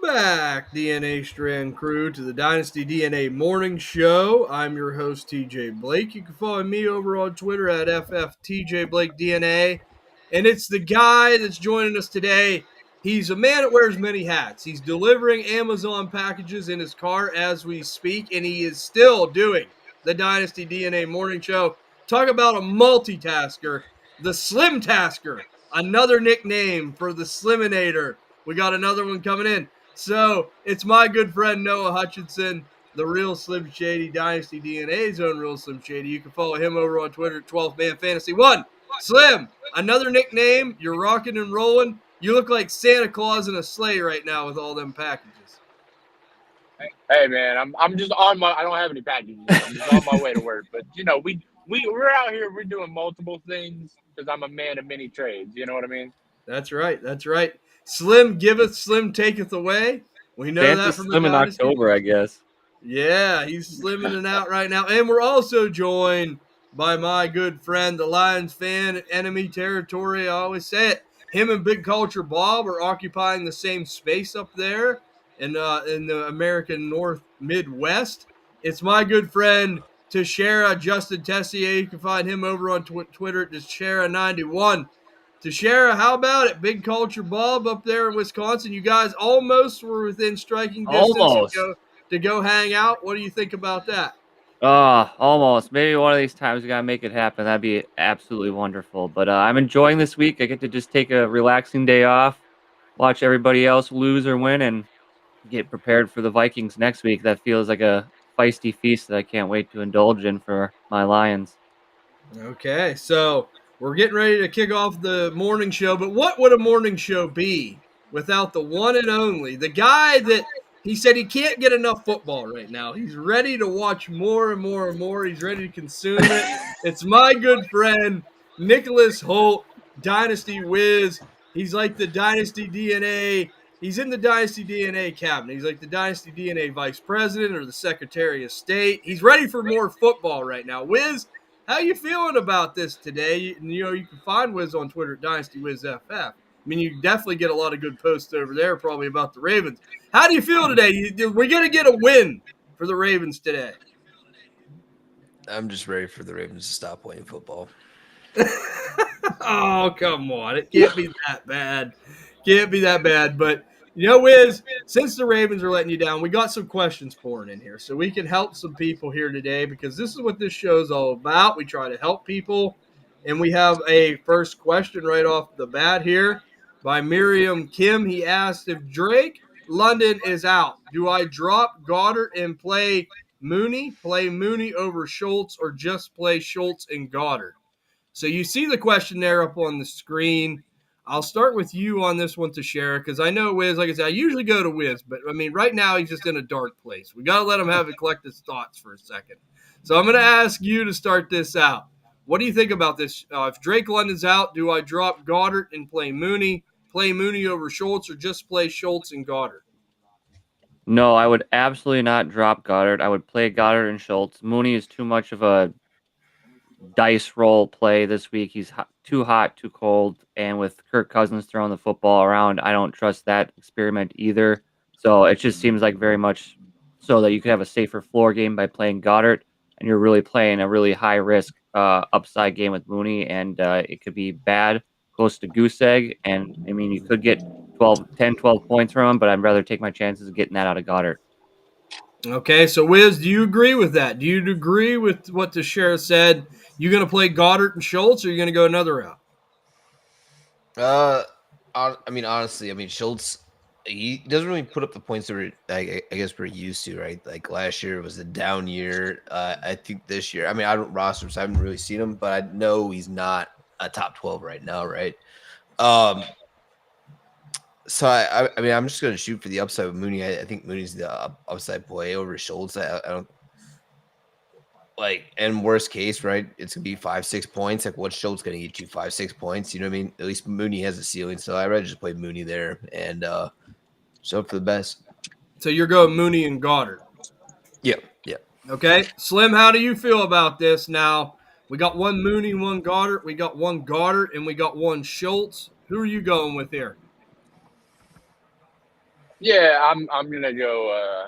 back, DNA Strand crew, to the Dynasty DNA Morning Show. I'm your host, TJ Blake. You can follow me over on Twitter at FFTJBlakeDNA. And it's the guy that's joining us today. He's a man that wears many hats. He's delivering Amazon packages in his car as we speak, and he is still doing the Dynasty DNA Morning Show. Talk about a multitasker, the Slim Tasker, another nickname for the Sliminator. We got another one coming in. So it's my good friend Noah Hutchinson, the real Slim Shady, Dynasty DNA's own real Slim Shady. You can follow him over on Twitter at 12th Man Fantasy 1. Slim, another nickname. You're rocking and rolling. You look like Santa Claus in a sleigh right now with all them packages. Hey man, I'm just on my. I don't have any packages. I'm just on my way to work. But we're out here. We're doing multiple things because I'm a man of many trades. You know what I mean? That's right. That's right. Slim giveth, Slim taketh away. We know Santa's that from the Slim in Dynasty. October, I guess. Yeah, he's slimming it out right now. And we're also joined by my good friend, the Lions fan, enemy territory. I always say it. Him and Big Culture Bob are occupying the same space up there in the American North Midwest. It's my good friend, Teixeira Justin Tessier. You can find him over on Twitter at Teixeira91. Teixeira, how about it? Big Culture Bob up there in Wisconsin. You guys almost were within striking distance Almost. to go hang out. What do you think about that? Almost. Maybe one of these times we gotta make it happen. That'd be absolutely wonderful. But I'm enjoying this week. I get to just take a relaxing day off, watch everybody else lose or win, and get prepared for the Vikings next week. That feels like a feisty feast that I can't wait to indulge in for my Lions. Okay, so we're getting ready to kick off the morning show. But what would a morning show be without the one and only, the guy that he said he can't get enough football right now? He's ready to watch more and more and more. He's ready to consume it. It's my good friend, Nicholas Holt, Dynasty Wiz. He's like the Dynasty DNA. He's in the Dynasty DNA cabinet. He's like the Dynasty DNA vice president or the Secretary of State. He's ready for more football right now. Wiz, how you feeling about this today? You can find Wiz on Twitter at DynastyWizFF. I mean, you definitely get a lot of good posts over there probably about the Ravens. How do you feel today? We're going to get a win for the Ravens today. I'm just ready for the Ravens to stop playing football. Oh, come on. It can't be that bad. Can't be that bad. But, Wiz, since the Ravens are letting you down, we got some questions pouring in here so we can help some people here today because this is what this show is all about. We try to help people. And we have a first question right off the bat here by Miriam Kim. He asked, if Drake London is out, do I drop Goddard and play Mooney over Schultz, or just play Schultz and Goddard? So you see the question there up on the screen. I'll start with you on this one, Teixeira, because I know Wiz, like I said, I usually go to Wiz, but I mean, right now he's just in a dark place. We got to let him have it collect his thoughts for a second. So I'm going to ask you to start this out. What do you think about this? If Drake London's out, do I drop Goddard and play Mooney over Schultz, or just play Schultz and Goddard? No, I would absolutely not drop Goddard. I would play Goddard and Schultz. Mooney is too much of a dice roll play this week. He's too hot, too cold, and with Kirk Cousins throwing the football around, I don't trust that experiment either. So it just seems like very much so that you could have a safer floor game by playing Goddard, and you're really playing a really high risk upside game with Mooney, and it could be bad, close to goose egg, and I mean you could get 10, 12 points from him, but I'd rather take my chances of getting that out of Goddard. Okay, so Wiz, do you agree with that? Do you agree with what the sheriff said? You going to play Goddard and Schultz, or are you going to go another route? Honestly, Schultz, he doesn't really put up the points that I guess we're used to, right? Like last year was a down year. I think this year, I don't roster, so I haven't really seen him, but I know he's not a top 12 right now, right? So I'm just gonna shoot for the upside with Mooney. I think Mooney's the upside play over Schultz. I don't like, and worst case, right? It's gonna be 5-6 points. Like, what's Schultz gonna get you? 5-6 points. You know what I mean? At least Mooney has a ceiling, so I'd rather just play Mooney there and show up for the best. So you're going Mooney and Goddard. Yeah. Okay, Slim, how do you feel about this? Now we got one Mooney, one Goddard. We got one Goddard, and we got one Schultz. Who are you going with here? Yeah, I'm gonna go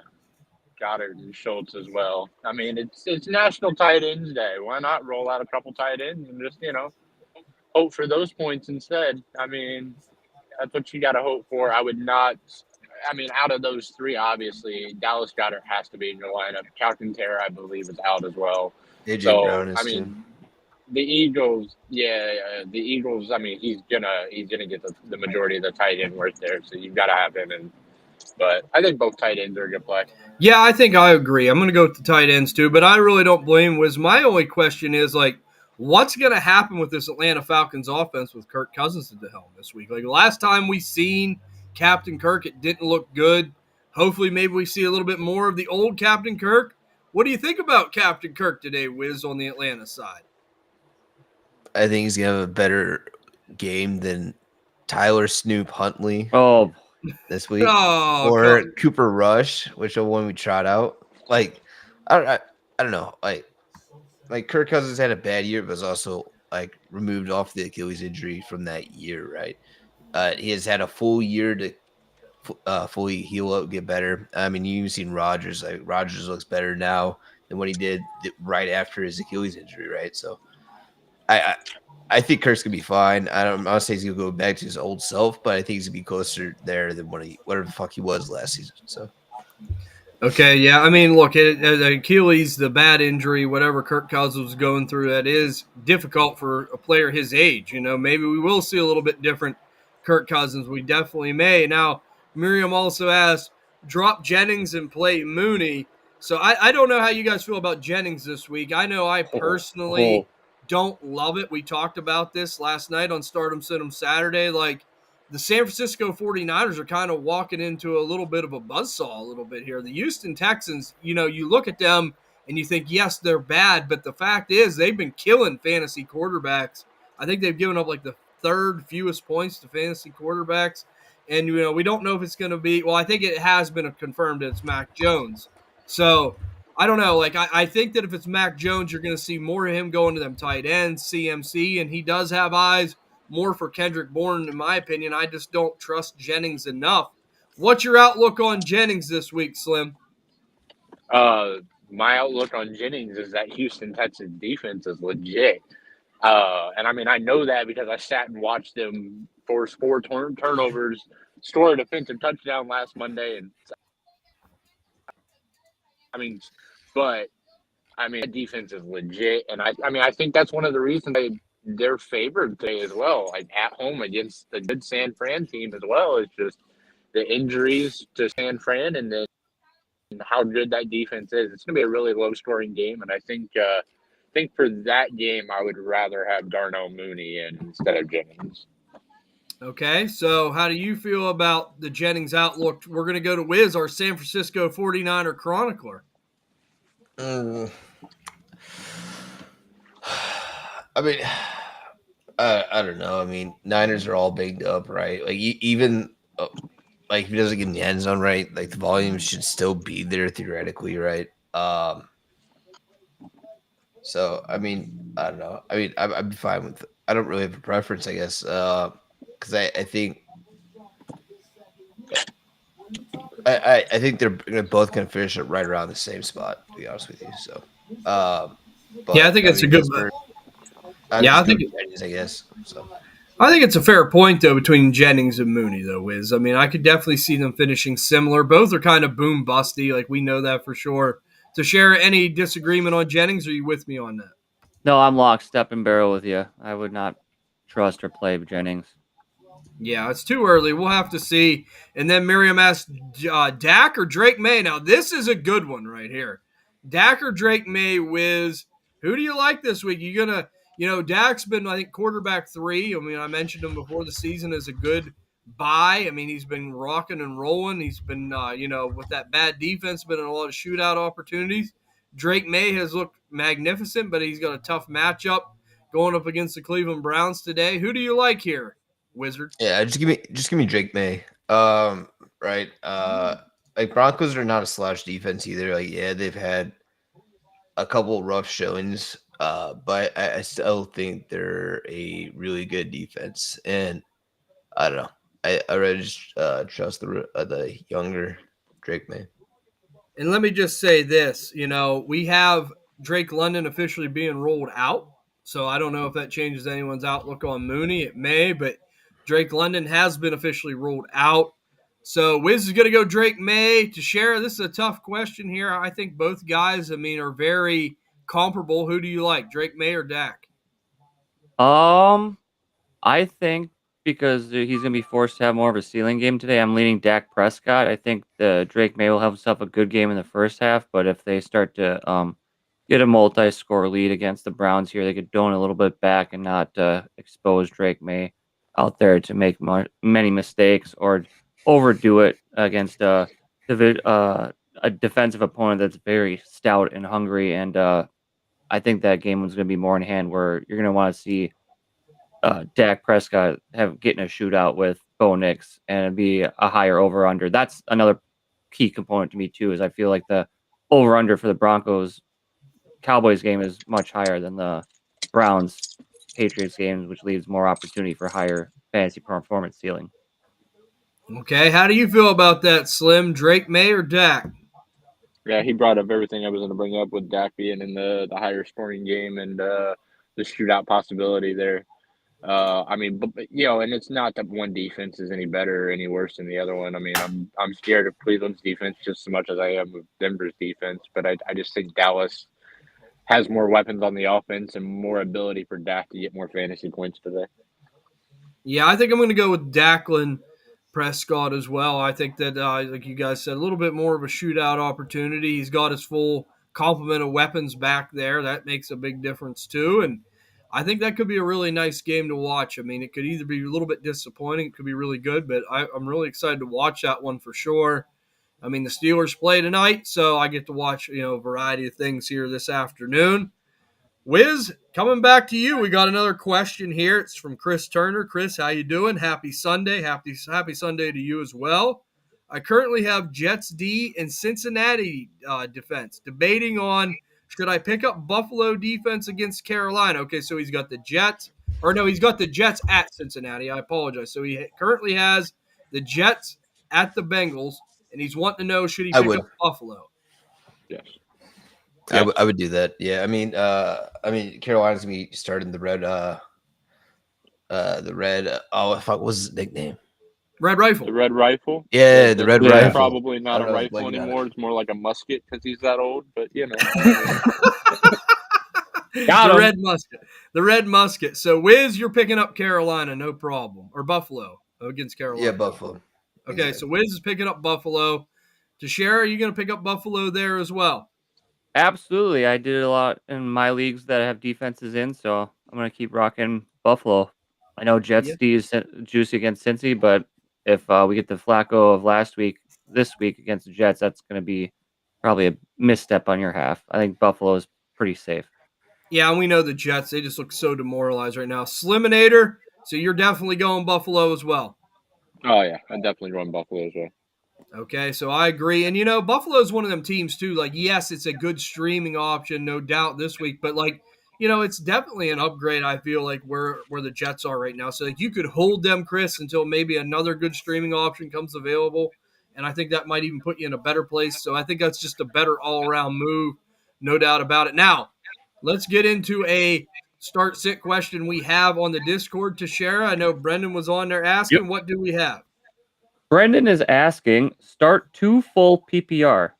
Goddard and Schultz as well. I mean, it's National Tight Ends Day. Why not roll out a couple tight ends and just hope for those points instead? I mean, that's what you got to hope for. I would not. I mean, out of those three, obviously, Dallas Goddard has to be in your lineup. Calcaterra, I believe, is out as well. AJ Brown So, I is too. mean, the Eagles, the Eagles. I mean, he's gonna get the majority of the tight end work there. So you've got to have him. But I think both tight ends are a good play. Yeah, I think I agree. I'm going to go with the tight ends too, but I really don't blame Wiz. My only question is like, what's going to happen with this Atlanta Falcons offense with Kirk Cousins at the helm this week? Like last time we seen Captain Kirk, it didn't look good. Hopefully, maybe we see a little bit more of the old Captain Kirk. What do you think about Captain Kirk today, Wiz, on the Atlanta side? I think he's gonna have a better game than Tyler Snoop Huntley this week, or Cooper Rush, which is one we tried out. Like, I don't know. Like Kirk Cousins had a bad year, but was also like removed off the Achilles injury from that year, right? He has had a full year to fully heal up, get better. I mean, you've seen Rodgers. Like Rodgers looks better now than what he did right after his Achilles injury, right? So, I think Kirk's gonna be fine. I'm not saying he's gonna go back to his old self, but I think he's gonna be closer there than whatever the fuck he was last season. So. Okay, yeah. I mean, look, Achilles, the bad injury, whatever Kirk Cousins was going through, that is difficult for a player his age. Maybe we will see a little bit different Kirk Cousins. We definitely may. Now, Miriam also asked, drop Jennings and play Mooney. So I don't know how you guys feel about Jennings this week. I know I personally don't love it. We talked about this last night on Stardom Sit 'em Saturday. Like, the San Francisco 49ers are kind of walking into a little bit of a buzzsaw a little bit here. The Houston Texans, you look at them and you think, yes, they're bad, but the fact is they've been killing fantasy quarterbacks. I think they've given up like the third fewest points to fantasy quarterbacks. And, we don't know if it's going to be – well, I think it has been confirmed that it's Mac Jones. So, I don't know. Like, I think that if it's Mac Jones, you're going to see more of him going to them tight ends, CMC, and he does have eyes – more for Kendrick Bourne, in my opinion. I just don't trust Jennings enough. What's your outlook on Jennings this week, Slim? My outlook on Jennings is that Houston Texans defense is legit. And I mean, I know that because I sat and watched them force 4 turnovers, score a defensive touchdown last Monday. And that defense is legit. And I think that's one of the reasons they're favored today as well, like at home against the good San Fran team as well. It's just the injuries to San Fran and then how good that defense is. It's going to be a really low-scoring game, and I think for that game I would rather have Darnell Mooney in instead of Jennings. Okay, so how do you feel about the Jennings outlook? We're going to go to Wiz, our San Francisco 49er chronicler. I mean, I don't know. I mean, Niners are all banged up, right? Like even like if he doesn't get in the end zone, right? Like the volume should still be there theoretically, right? So I mean, I don't know. I mean, I'd be fine with. I don't really have a preference, I guess, because I think I think they're both going to finish it right around the same spot. To be honest with you, so. But, yeah, I think it's a good. I think I guess so. I think it's a fair point though between Jennings and Mooney though, Wiz. I mean, I could definitely see them finishing similar. Both are kind of boom busty, like we know that for sure. To share any disagreement on Jennings, are you with me on that? No, I'm lockstep and barrel with you. I would not trust or play Jennings. Yeah, it's too early. We'll have to see. And then Miriam asked, Dak or Drake May? Now, this is a good one right here. Dak or Drake May, Wiz? Who do you like this week? You going to, Dak's been, I think, quarterback 3. I mean, I mentioned him before the season as a good buy. I mean, he's been rocking and rolling. He's been, with that bad defense, been in a lot of shootout opportunities. Drake May has looked magnificent, but he's got a tough matchup going up against the Cleveland Browns today. Who do you like here, Wizard? Yeah, just give me Drake May. Right. Like Broncos are not a slouch defense either. Like, yeah, they've had a couple rough showings, but I still think they're a really good defense. And I don't know. I rather just trust the younger Drake May. And let me just say this, we have Drake London officially being rolled out. So I don't know if that changes anyone's outlook on Mooney. It may, but Drake London has been officially ruled out. So Wiz is going to go Drake May. To share, this is a tough question here. I think both guys, are very comparable. Who do you like, Drake May or Dak? I think because he's going to be forced to have more of a ceiling game today, I'm leaning Dak Prescott. I think the Drake May will have himself a good game in the first half, but if they start to get a multi-score lead against the Browns here, they could done a little bit back and not expose Drake May out there to make many mistakes or overdo it against a defensive opponent that's very stout and hungry. And I think that game was going to be more in hand where you're going to want to see Dak Prescott getting a shootout with Bo Nix and it'd be a higher over under. That's another key component to me too. Is I feel like the over under for the Broncos Cowboys game is much higher than the Browns Patriots games, which leaves more opportunity for higher fantasy performance ceiling. Okay, how do you feel about that, Slim? Drake May or Dak? Yeah, he brought up everything I was going to bring up with Dak being in the higher scoring game and the shootout possibility there. And it's not that one defense is any better or any worse than the other one. I mean, I'm scared of Cleveland's defense just as much as I am of Denver's defense, but I just think Dallas has more weapons on the offense and more ability for Dak to get more fantasy points today. Yeah, I think I'm going to go with Dak Prescott as well. I think that, like you guys said, a little bit more of a shootout opportunity. He's got his full complement of weapons back there. That makes a big difference too. And I think that could be a really nice game to watch. I mean, it could either be a little bit disappointing, it could be really good, but I'm really excited to watch that one for sure. I mean, the Steelers play tonight, so I get to watch, a variety of things here this afternoon. Wiz, coming back to you, we got another question here. It's from Chris Turner. Chris, how you doing? Happy Sunday. Happy Sunday to you as well. I currently have Jets D and Cincinnati defense. Debating on should I pick up Buffalo defense against Carolina. Okay, so he's got the Jets. Or no, he's got the Jets at Cincinnati. I apologize. So he currently has the Jets at the Bengals, and he's wanting to know should he pick up Buffalo. Yes. Yeah. I would do that. Yeah, I mean, Carolina's gonna be starting the red. What was his nickname? Red Rifle. The Red Rifle. Yeah, the Red Rifle. Probably not a rifle anymore. It's more like a musket because he's that old. But the Red Musket. The Red Musket. So, Wiz, you're picking up Carolina, no problem, or Buffalo against Carolina. Yeah, Buffalo. Okay, so Wiz is picking up Buffalo. Tashara, are you going to pick up Buffalo there as well? Absolutely. I did a lot in my leagues that have defenses in, so I'm going to keep rocking Buffalo. I know Jets D is juicy against Cincy, but if we get the Flacco of this week against the Jets, that's going to be probably a misstep on your half. I think Buffalo is pretty safe. Yeah, and we know the Jets. They just look so demoralized right now. Sliminator, so you're definitely going Buffalo as well. Oh, yeah. I'm definitely going Buffalo as well. Okay, so I agree. And, Buffalo is one of them teams, too. Like, yes, it's a good streaming option, no doubt, this week. But, it's definitely an upgrade, I feel like, where the Jets are right now. So, you could hold them, Chris, until maybe another good streaming option comes available. And I think that might even put you in a better place. So, I think that's just a better all-around move, no doubt about it. Now, let's get into a start-sit question we have on the Discord to share. I know Brendan was on there asking, What do we have? Brendan is asking, start 2 full PPR.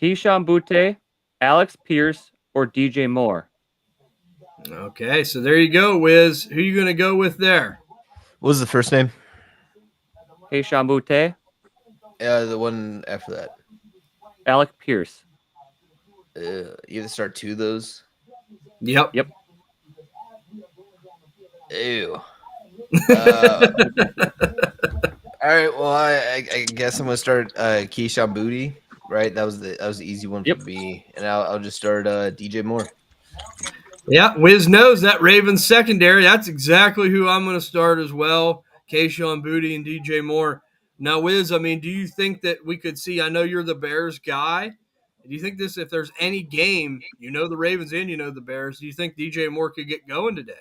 Keyshawn Butte, Alex Pierce, or DJ Moore? Okay, so there you go, Wiz. Who are you going to go with there? What was the first name? Keyshawn Butte. The one after that. Alec Pierce. You have to start 2 of those? Yep. Ew. All right. Well, I guess I'm gonna start Keyshawn Booty. Right. That was the easy one for me, and I'll just start DJ Moore. Yeah, Wiz knows that Ravens secondary. That's exactly who I'm going to start as well. Keyshawn Booty and DJ Moore. Now, Wiz, do you think that we could see? I know you're the Bears guy. Do you think if there's any game, the Ravens and the Bears, do you think DJ Moore could get going today?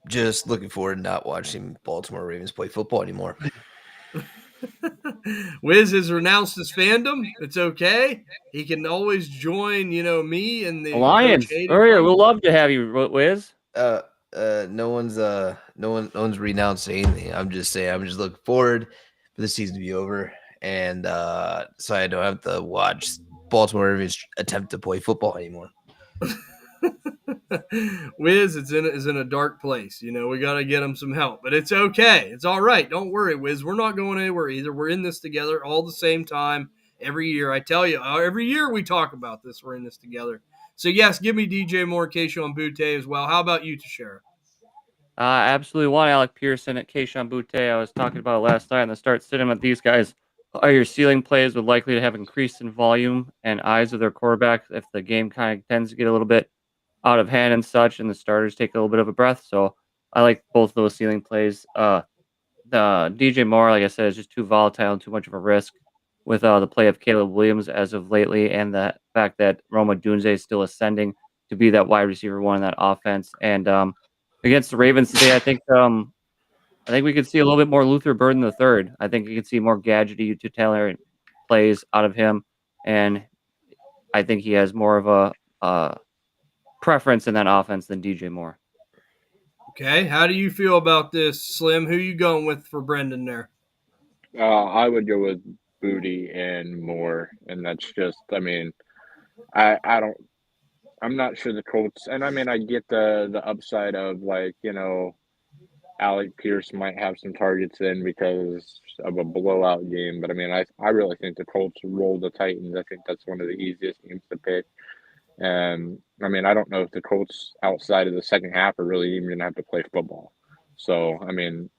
just looking forward to not watching Baltimore Ravens play football anymore. Wiz has renounced his fandom. It's okay. He can always join, me and the Coach Alliance. Hating Hurry, Club. we'll love to have you, Wiz. No one's renounced anything. I'm just saying, I'm just looking forward for the season to be over, and so I don't have to watch Baltimore Ravens attempt to play football anymore. Wiz is in a dark place. We got to get him some help, but it's okay. It's all right. Don't worry, Wiz. We're not going anywhere either. We're in this together all the same time every year. I tell you, every year we talk about this. We're in this together. So yes, give me DJ Moore, Keishon Butte as well. How about you, Teixeira? I absolutely want Alec Pearson at Keishon Butte. I was talking about it last night, and the start sitting with these guys are your ceiling plays with likely to have increased in volume and eyes of their quarterbacks if the game kind of tends to get a little bit out of hand and such, and the starters take a little bit of a breath. So I like both of those ceiling plays. The DJ Moore, like I said, is just too volatile and too much of a risk with the play of Caleb Williams as of lately, and the fact that Roma Dunze is still ascending to be that wide receiver one in that offense. And against the Ravens today, I think we could see a little bit more Luther Burden the third. I think you could see more gadgety utilitarian plays out of him, and I think he has more of a preference in that offense than DJ Moore. Okay, how do you feel about this, Slim? Who you going with for Brendan there? I would go with Booty and Moore, and that's just. I mean, I don't. I'm not sure the Colts, and I mean, I get the upside of Alec Pierce might have some targets in because of a blowout game, but I mean, I really think the Colts roll the Titans. I think that's one of the easiest games to pick. And I mean, I don't know if the Colts outside of the second half are really even going to have to play football. So, I mean,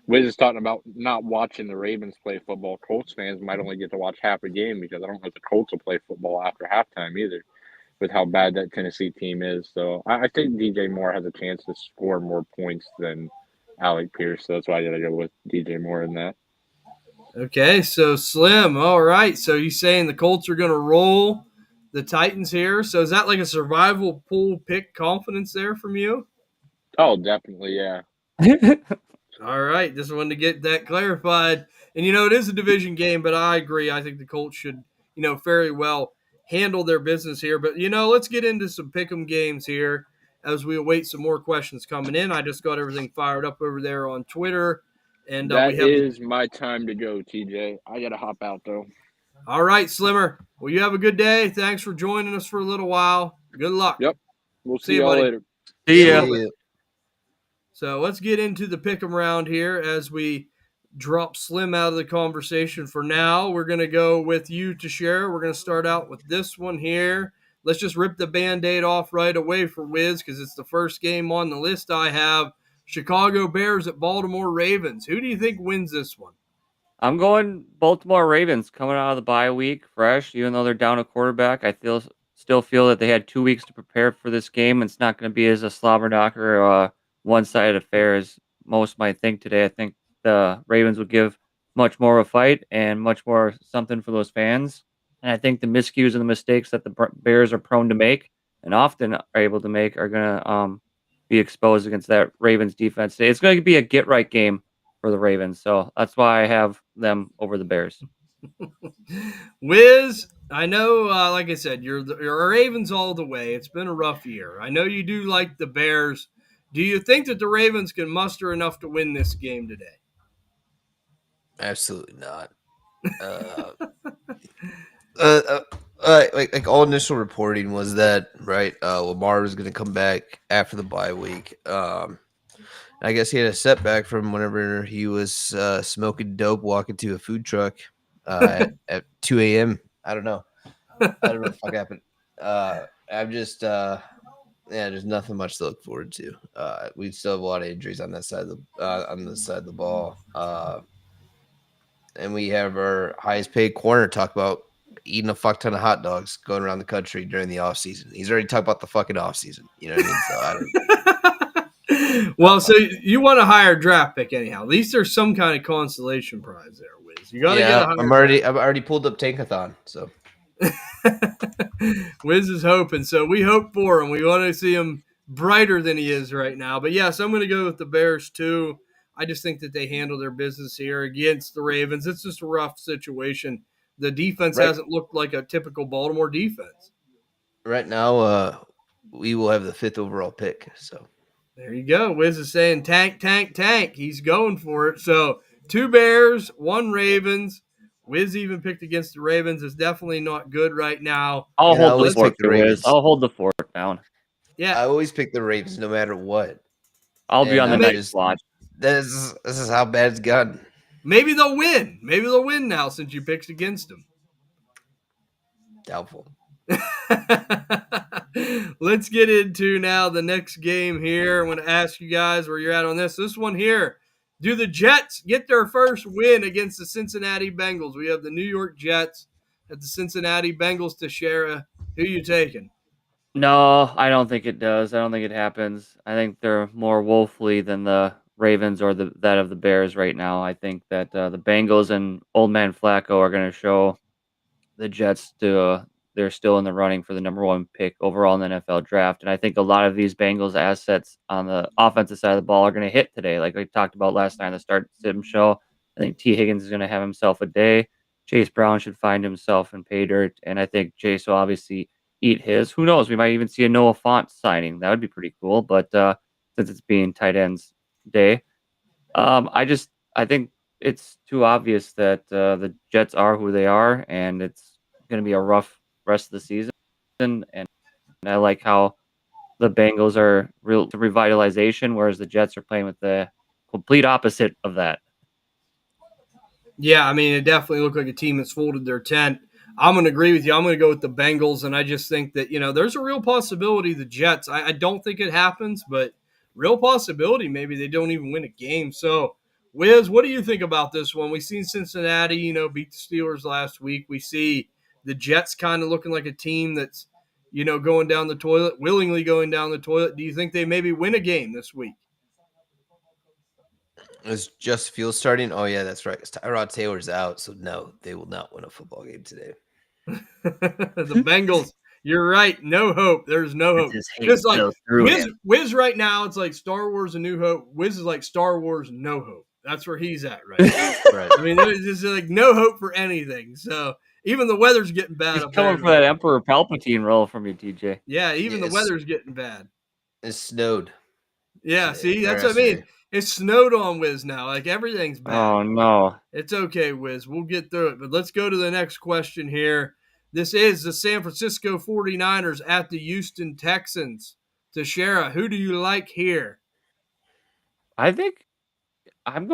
Wiz is talking about not watching the Ravens play football. Colts fans might only get to watch half a game because I don't know if the Colts will play football after halftime either with how bad that Tennessee team is. So I think DJ Moore has a chance to score more points than Alec Pierce. So that's why I got to go with DJ Moore in that. Okay, so Slim, all right. So you saying the Colts are going to roll the Titans here? So is that like a survival pool pick confidence there from you? Oh, definitely, yeah. All right, just wanted to get that clarified. And it is a division game, but I agree. I think the Colts should, fairly well handle their business here. But let's get into some pick'em games here as we await some more questions coming in. I just got everything fired up over there on Twitter, and That we have is my time to go, TJ. I got to hop out though. All right, Slimmer. Well, you have a good day. Thanks for joining us for a little while. Good luck. Yep. We'll see you, y'all buddy. later. See ya. So let's get into the pick'em round here as we drop Slim out of the conversation for now. We're going to go with you to share. We're going to start out with this one here. Let's just rip the Band-Aid off right away for Wiz because it's the first game on the list I have. Chicago Bears at Baltimore Ravens. Who do you think wins this one? I'm going Baltimore Ravens coming out of the bye week fresh, even though they're down a quarterback. I still feel that they had 2 weeks to prepare for this game. It's not going to be as a slobber knocker or a one-sided affair as most might think today. I think the Ravens would give much more of a fight and much more something for those fans. And I think the miscues and the mistakes that the Bears are prone to make and often are able to make are going to be exposed against that Ravens defense. It's going to be a get-right game for the Ravens. So that's why I have them over the Bears. Wiz, I know, like I said, you're Ravens all the way. It's been a rough year. I know you do like the Bears. Do you think that the Ravens can muster enough to win this game today? Absolutely not. Like all initial reporting was that right. Lamar was going to come back after the bye week. I guess he had a setback from whenever he was smoking dope, walking to a food truck at 2 a.m. I don't know. I don't know what the fuck happened. I'm just there's nothing much to look forward to. We still have a lot of injuries on that side of the ball. And we have our highest paid corner talk about eating a fuck ton of hot dogs going around the country during the off season. He's already talked about the fucking off season. You know what I mean? So I don't. Well, so you want a higher draft pick anyhow. At least there's some kind of consolation prize there, Wiz. You got to get a higher. I've already pulled up Tankathon. So Wiz is hoping. So we hope for him. We want to see him brighter than he is right now. But yes, I'm going to go with the Bears too. I just think that they handle their business here against the Ravens. It's just a rough situation. The defense Right. hasn't looked like a typical Baltimore defense. Right now, we will have the 5th overall pick. So There you go. Wiz is saying tank, tank, tank. He's going for it. So 2 Bears, 1 Ravens. Wiz even picked against the Ravens. It's definitely not good right now. I'll and I hold the always fort pick the for Wiz. Ravens. I'll hold the fort down. Yeah. I always pick the Ravens no matter what. I'll be And on the I'm night just- watch. This is how bad it's gotten. Maybe they'll win. Maybe they'll win now since you picked against them. Doubtful. Let's get into now the next game here. I want to ask you guys where you're at on this. This one here. Do the Jets get their first win against the Cincinnati Bengals? We have the New York Jets at the Cincinnati Bengals. Teixeira, who you taking? No, I don't think it does. I don't think it happens. I think they're more woefully than the Ravens or that of the Bears right now. I think that the Bengals and Old Man Flacco are going to show the Jets they're still in the running for the number 1 pick overall in the NFL draft. And I think a lot of these Bengals assets on the offensive side of the ball are going to hit today. Like we talked about last night on the Start Sim show. I think T. Higgins is going to have himself a day. Chase Brown should find himself in pay dirt. And I think Chase will obviously eat his. Who knows? We might even see a Noah Font signing. That would be pretty cool. But since it's being tight ends day, I think it's too obvious that the Jets are who they are, and it's going to be a rough rest of the season. And I like how the Bengals are real to revitalization, whereas the Jets are playing with the complete opposite of that. Yeah, I mean, it definitely looked like a team that's folded their tent. I'm going to agree with you. I'm going to go with the Bengals, and I just think that, there's a real possibility the Jets, I don't think it happens, but real possibility maybe they don't even win a game. So, Wiz, what do you think about this one? We've seen Cincinnati, beat the Steelers last week. We see the Jets kind of looking like a team that's, going down the toilet, willingly going down the toilet. Do you think they maybe win a game this week? Is Just Fields starting? Oh, yeah, that's right. 'Cause Tyrod Taylor's out, so no, they will not win a football game today. The Bengals, you're right. No hope. There's no hope. Just like Wiz right now, it's like Star Wars: A New Hope. Wiz is like Star Wars: No Hope. That's where he's at right now. Right. I mean, there's just like no hope for anything. So even the weather's getting bad. He's up coming there. for that Emperor Palpatine role from you, TJ. Yeah, even Yes. the weather's getting bad. It snowed. Yeah, see, Or that's what I mean. yesterday. It's snowed on Wiz now. Like everything's bad. Oh no. It's okay, Wiz. We'll get through it. But let's go to the next question here. This is the San Francisco 49ers at the Houston Texans. Teixeira, who do you like here? I think I'm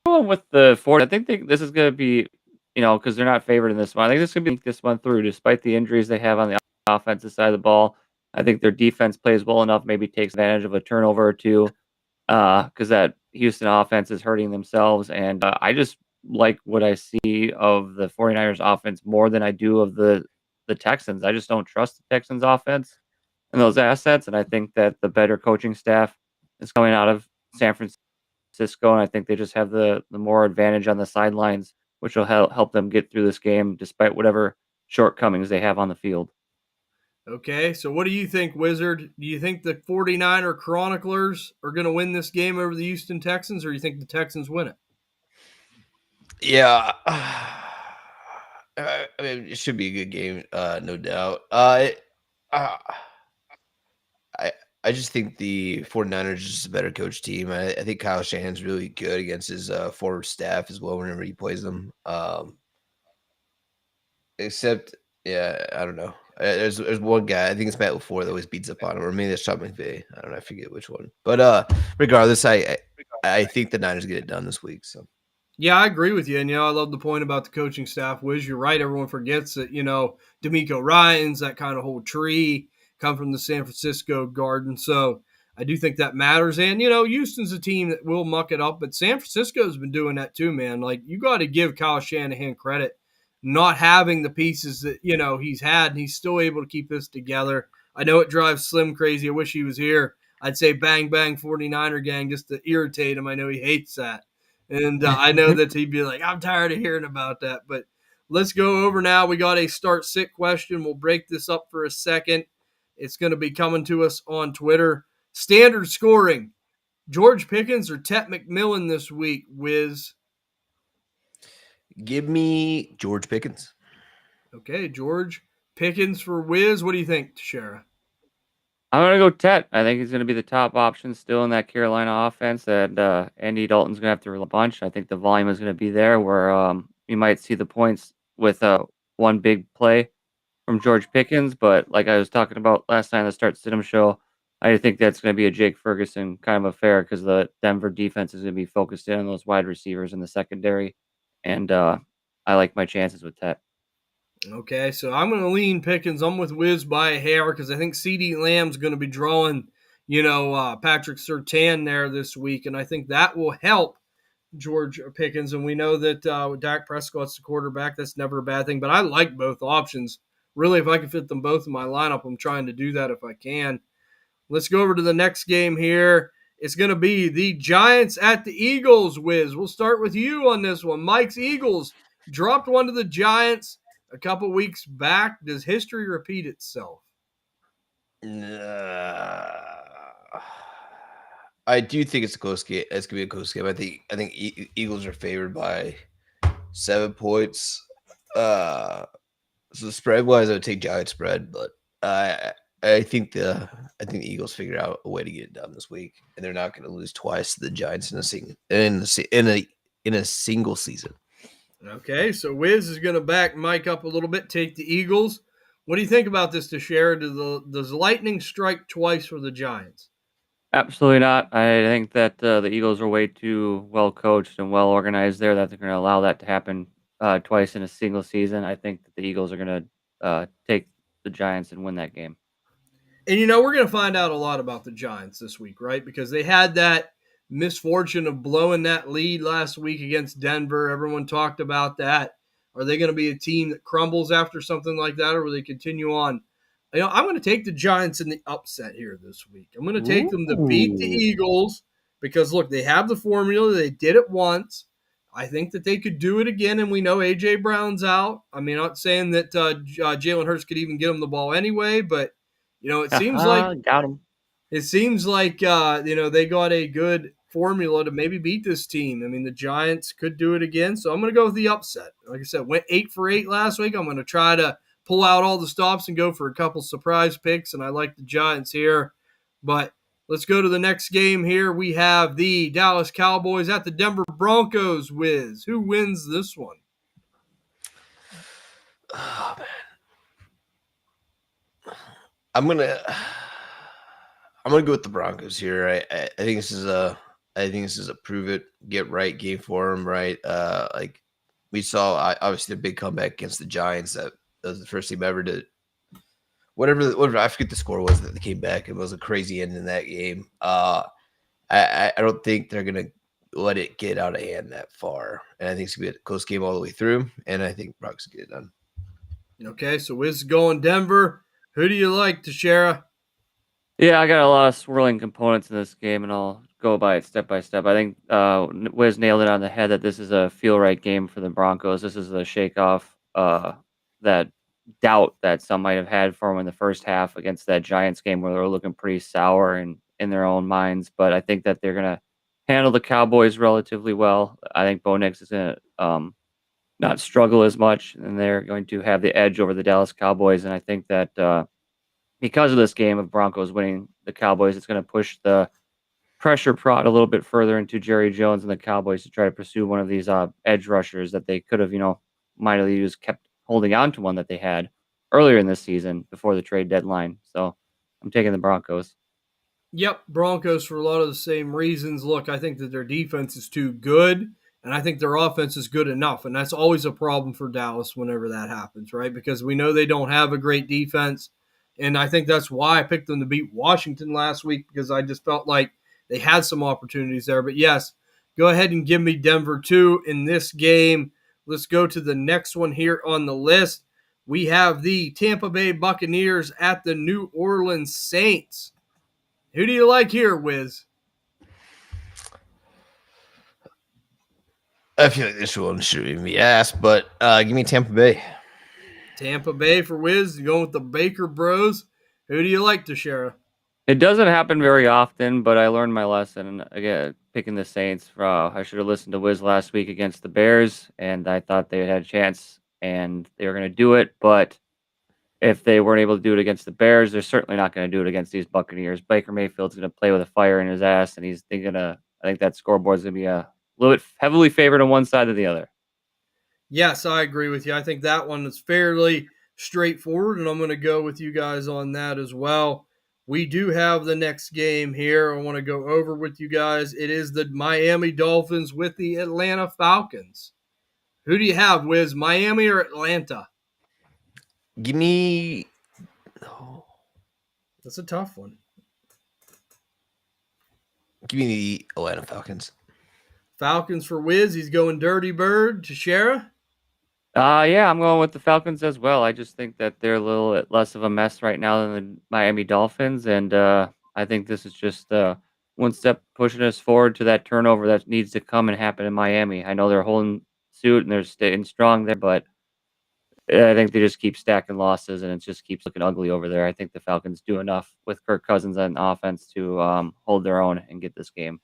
going with the 40. I think this is going to be, because they're not favored in this one. I think this could be this one through, despite the injuries they have on the offensive side of the ball. I think their defense plays well enough, maybe takes advantage of a turnover or two, because that Houston offense is hurting themselves. And I just like what I see of the 49ers offense more than I do of the Texans. I just don't trust the Texans offense and those assets. And I think that the better coaching staff is coming out of San Francisco, and I think they just have the more advantage on the sidelines, which will help them get through this game despite whatever shortcomings they have on the field. Okay, so what do you think, Wizard? Do you think the 49er Chroniclers are going to win this game over the Houston Texans, or do you think the Texans win it? Yeah. I mean, it should be a good game, no doubt. I just think the 49ers is just a better coach team. I think Kyle Shanahan's really good against his forward staff as well whenever he plays them. Except, yeah, I don't know. There's one guy, I think it's Matt LaFleur, that always beats up on him, or maybe that's Sean McVay. I don't know, I forget which one. But regardless, I think the Niners get it done this week. So. Yeah, I agree with you. And, I love the point about the coaching staff. Wiz, you're right. Everyone forgets that, D'Amico Ryans, that kind of whole tree, come from the San Francisco Garden. So I do think that matters. And, Houston's a team that will muck it up, but San Francisco's been doing that too, man. Like, you got to give Kyle Shanahan credit, not having the pieces that, he's had, and he's still able to keep this together. I know it drives Slim crazy. I wish he was here. I'd say bang, bang, 49er gang, just to irritate him. I know he hates that. And I know that he'd be like, I'm tired of hearing about that. But let's go over now. We got a start sit question. We'll break this up for a second. It's going to be coming to us on Twitter. Standard scoring. George Pickens or Tet McMillan this week, Wiz? Give me George Pickens. Okay, George Pickens for Wiz. What do you think, Tashara? I'm going to go Tet. I think he's going to be the top option still in that Carolina offense. And Andy Dalton's going to have to rely a bunch. I think the volume is going to be there where you might see the points with one big play from George Pickens. But like I was talking about last time, the Start Stidham show, I think that's going to be a Jake Ferguson kind of affair because the Denver defense is going to be focused in on those wide receivers in the secondary. And I like my chances with Tet. Okay, so I'm going to lean Pickens. I'm with Wiz by a hair because I think CeeDee Lamb's going to be drawing, Patrick Surtain there this week, and I think that will help George Pickens. And we know that with Dak Prescott's the quarterback, that's never a bad thing. But I like both options. Really, if I can fit them both in my lineup, I'm trying to do that if I can. Let's go over to the next game here. It's going to be the Giants at the Eagles, Wiz. We'll start with you on this one. Mike's Eagles dropped one to the Giants a couple weeks back. Does history repeat itself? I do think it's a close game. It's gonna be a close game. I think Eagles are favored by 7 points. So spread wise, I would take Giants spread, but I think the Eagles figured out a way to get it done this week, and they're not going to lose twice to the Giants in a single season. Okay, so Wiz is going to back Mike up a little bit, take the Eagles. What do you think about this, Tashara? Does lightning strike twice for the Giants? Absolutely not. I think that the Eagles are way too well coached and well organized there that they're going to allow that to happen twice in a single season. I think that the Eagles are going to take the Giants and win that game. And, we're going to find out a lot about the Giants this week, right? Because they had that misfortune of blowing that lead last week against Denver. Everyone talked about that. Are they going to be a team that crumbles after something like that, or will they continue on? I'm going to take the Giants in the upset here this week. I'm going to take them to beat the Eagles because, look, they have the formula. They did it once. I think that they could do it again, and we know A.J. Brown's out. I mean, I'm not saying that Jalen Hurts could even get them the ball anyway, but, it seems like got him. It seems like, they got a good formula to maybe beat this team. I mean, the Giants could do it again, so I'm going to go with the upset. Like I said, went 8 for 8 last week. I'm going to try to pull out all the stops and go for a couple surprise picks, and I like the Giants here. But let's go to the next game here. We have the Dallas Cowboys at the Denver Broncos. Wiz, who wins this one? Oh, man. I'm gonna go with the Broncos here. I think this is a prove it, get right game for them, right? Like we saw, obviously the big comeback against the Giants. That was the first team ever to whatever. I forget the score was that they came back. It was a crazy end in that game. I don't think they're gonna let it get out of hand that far, and I think it's gonna be a close game all the way through. And I think Broncos get it done. Okay, so Wiz is going Denver. Who do you like, Tashara? Yeah, I got a lot of swirling components in this game, and I'll go by it step by step. I think Wiz nailed it on the head that this is a feel-right game for the Broncos. This is a shake-off that doubt that some might have had for them in the first half against that Giants game where they were looking pretty sour and in their own minds. But I think that they're going to handle the Cowboys relatively well. I think Bo Nix is going to not struggle as much, and they're going to have the edge over the Dallas Cowboys. And I think that because of this game of Broncos winning the Cowboys, it's going to push the pressure prod a little bit further into Jerry Jones and the Cowboys to try to pursue one of these edge rushers that they could have, mightily used, kept holding on to one that they had earlier in this season before the trade deadline. So I'm taking the Broncos. Yep, Broncos for a lot of the same reasons. Look, I think that their defense is too good, and I think their offense is good enough, and that's always a problem for Dallas whenever that happens, right? Because we know they don't have a great defense, and I think that's why I picked them to beat Washington last week because I just felt like they had some opportunities there. But, yes, go ahead and give me Denver, too, in this game. Let's go to the next one here on the list. We have the Tampa Bay Buccaneers at the New Orleans Saints. Who do you like here, Wiz? I feel like this one should even be asked, but give me Tampa Bay. Tampa Bay for Wiz. You going with the Baker Bros. Who do you like, Teixeira? It doesn't happen very often, but I learned my lesson. Again, picking the Saints. I should have listened to Wiz last week against the Bears, and I thought they had a chance, and they were going to do it. But if they weren't able to do it against the Bears, they're certainly not going to do it against these Buccaneers. Baker Mayfield's going to play with a fire in his ass, and I think that scoreboard's going to be a little bit heavily favored on one side or the other. Yes, I agree with you. I think that one is fairly straightforward, and I'm going to go with you guys on that as well. We do have the next game here I want to go over with you guys. It is the Miami Dolphins with the Atlanta Falcons. Who do you have, Wiz, Miami or Atlanta? Give me. Oh, That's a tough one. give me the Atlanta Falcons. Falcons for Wiz. He's going Dirty Bird. Teixeira? Yeah, I'm going with the Falcons as well. I just think that they're a little bit less of a mess right now than the Miami Dolphins, and I think this is just one step pushing us forward to that turnover that needs to come and happen in Miami. I know they're holding suit and they're staying strong there, but I think they just keep stacking losses, and it just keeps looking ugly over there. I think the Falcons do enough with Kirk Cousins on offense to hold their own and get this game.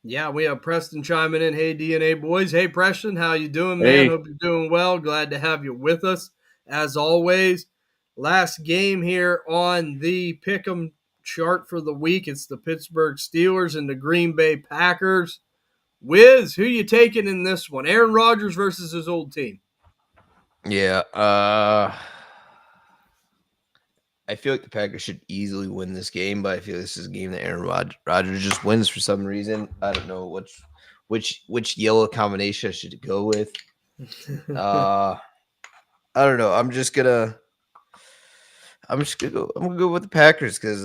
Yeah, we have Preston chiming in. Hey, DNA boys. Hey, Preston, how you doing, man? Hey. Hope you're doing well. Glad to have you with us, as always. Last game here on the Pick'em chart for the week. It's the Pittsburgh Steelers and the Green Bay Packers. Wiz, who you taking in this one? Aaron Rodgers versus his old team. Yeah. I feel like the Packers should easily win this game, but I feel this is a game that Aaron Rodgers just wins for some reason. I don't know which yellow combination I should go with. I don't know. I'm just gonna go with the Packers because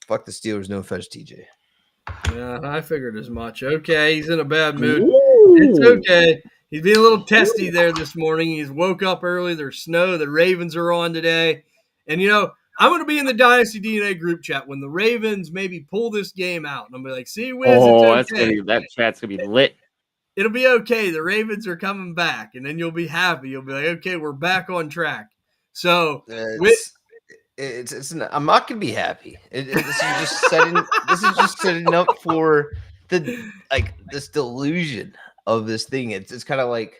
fuck the Steelers. No offense, TJ. Yeah, I figured as much. Okay, he's in a bad mood. It's okay. He's being a little testy there this morning. He's woke up early. There's snow. The Ravens are on today. And, I'm going to be in the Dynasty DNA group chat when the Ravens maybe pull this game out. And I'm going to be like, see, Wiz, it's okay. That chat's going to be lit. It'll be okay. The Ravens are coming back. And then you'll be happy. You'll be like, okay, we're back on track. So, I'm not going to be happy. This is just setting up for this delusion of this thing. It's kind of like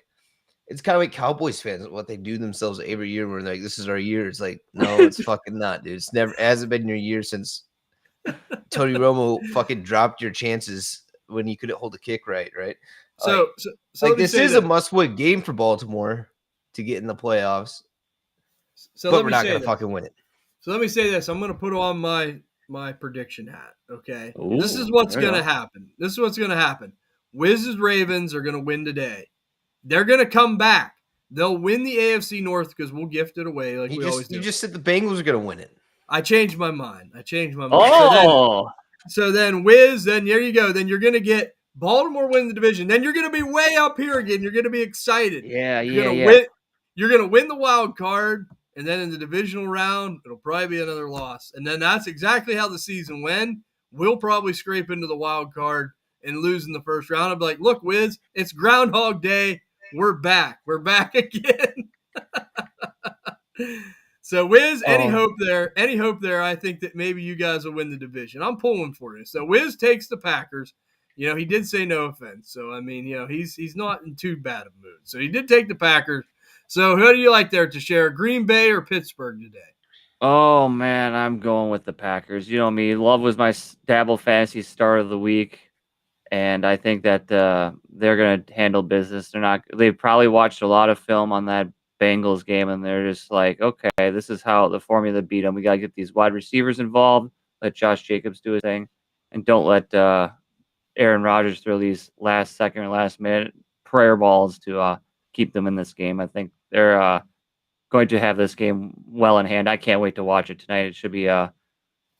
Cowboys fans, what they do themselves every year where they're like, this is our year. It's like, no, it's fucking not, dude. It hasn't been your year since Tony Romo fucking dropped your chances when you couldn't hold a kick right? So this is a must-win game for Baltimore to get in the playoffs. But we're not going to fucking win it. So let me say this. I'm going to put on my prediction hat, okay? Ooh, this is what's going to happen. This is what's going to happen. Wiz's Ravens are going to win today. They're going to come back. They'll win the AFC North because we'll gift it away like we always do. You just said the Bengals are going to win it. I changed my mind. Oh. So then Wiz, then there you go. Then you're going to get Baltimore win the division. Then you're going to be way up here again. You're going to be excited. You're going to win the wild card. And then in the divisional round, it'll probably be another loss. And then that's exactly how the season went. We'll probably scrape into the wild card and lose in the first round. I'll be like, look, Wiz, it's Groundhog Day. We're back. We're back again. So, Wiz, any hope there? Any hope there? I think that maybe you guys will win the division. I'm pulling for you. So, Wiz takes the Packers. He did say no offense. So, I mean, he's not in too bad a mood. So, he did take the Packers. So, who do you like there to share, Green Bay or Pittsburgh today? Oh, man, I'm going with the Packers. You know me. Love was my Dabble Fantasy start of the week. And I think that they're going to handle business. They've probably watched a lot of film on that Bengals game, and they're just like, okay, this is how the formula beat them. We got to get these wide receivers involved, let Josh Jacobs do his thing, and don't let Aaron Rodgers throw these last second or last minute prayer balls to keep them in this game. I think they're going to have this game well in hand. I can't wait to watch it tonight. It should be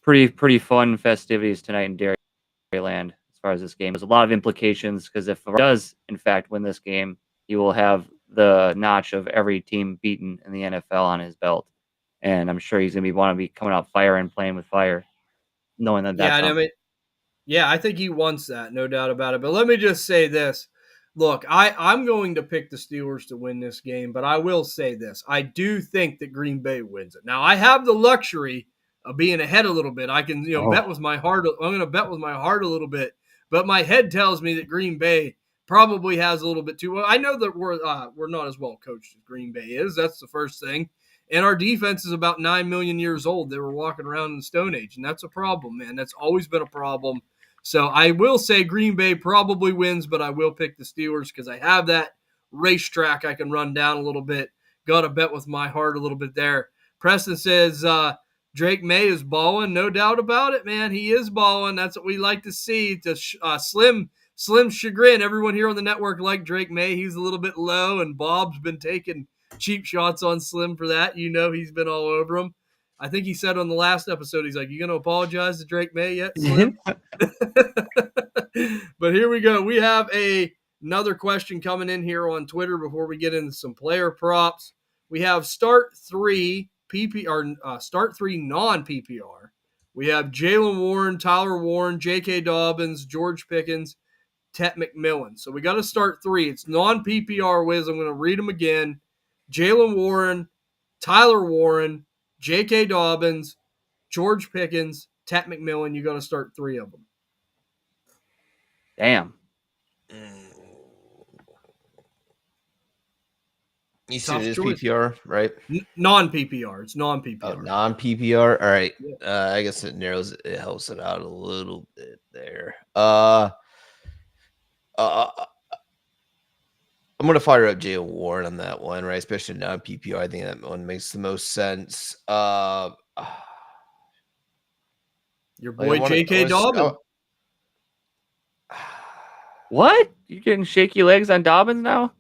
pretty fun festivities tonight in Dairyland. As far as this game, there's a lot of implications because if he does in fact win this game, he will have the notch of every team beaten in the NFL on his belt, and I'm sure he's going to want to be coming out fire and playing with fire, knowing that. I think he wants that, no doubt about it. But let me just say this: Look, I'm going to pick the Steelers to win this game, but I will say this. I do think that Green Bay wins it. Now, I have the luxury of being ahead a little bit. I can, bet with my heart. I'm going to bet with my heart a little bit, but my head tells me that Green Bay probably has a little bit too. Well, I know that we're not as well coached as Green Bay is. That's the first thing. And our defense is about 9 million years old. They were walking around in the Stone Age, and that's a problem, man. That's always been a problem. So I will say Green Bay probably wins, but I will pick the Steelers because I have that racetrack I can run down a little bit. Got to bet with my heart a little bit there. Preston says Drake May is balling. No doubt about it, man. He is balling. That's what we like to see. To Slim chagrin, everyone here on the network liked Drake May. He's a little bit low, and Bob's been taking cheap shots on Slim for that. He's been all over him. I think he said on the last episode, he's like, "You going to apologize to Drake May yet, Slim?" But here we go. We have another question coming in here on Twitter before we get into some player props. We have start three non-PPR. We have Jalen Warren, Tyler Warren, J.K. Dobbins, George Pickens, Tet McMillan. So we got to start three. It's non-PPR whiz. I'm going to read them again. Jalen Warren, Tyler Warren, J.K. Dobbins, George Pickens, Tet McMillan. You got to start three of them. Damn. You said it is PPR, right? Non-PPR. It's non-PPR. Oh, non-PPR. All right. I guess it helps it out a little bit there. I'm gonna fire up Jalen Warren on that one, right? Especially non-PPR. I think that one makes the most sense. Your boy J.K. Dobbins. What? You getting shaky legs on Dobbins now?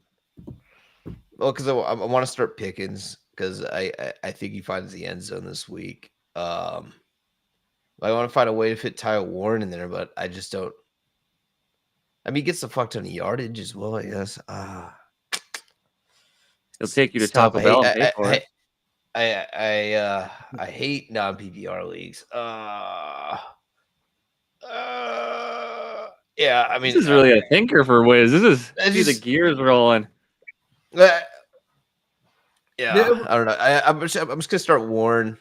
Well, because I want to start Pickens because I think he finds the end zone this week. I want to find a way to fit Tyler Warren in there, but I just don't. I mean, he gets the fuck ton of yardage as well, I guess. He'll take you to Taco Bell and pay for it. I hate non-PPR leagues. Yeah, I mean, this is really a thinker for Wiz. This is the gears rolling. Yeah, I don't know. I'm just gonna start Warren,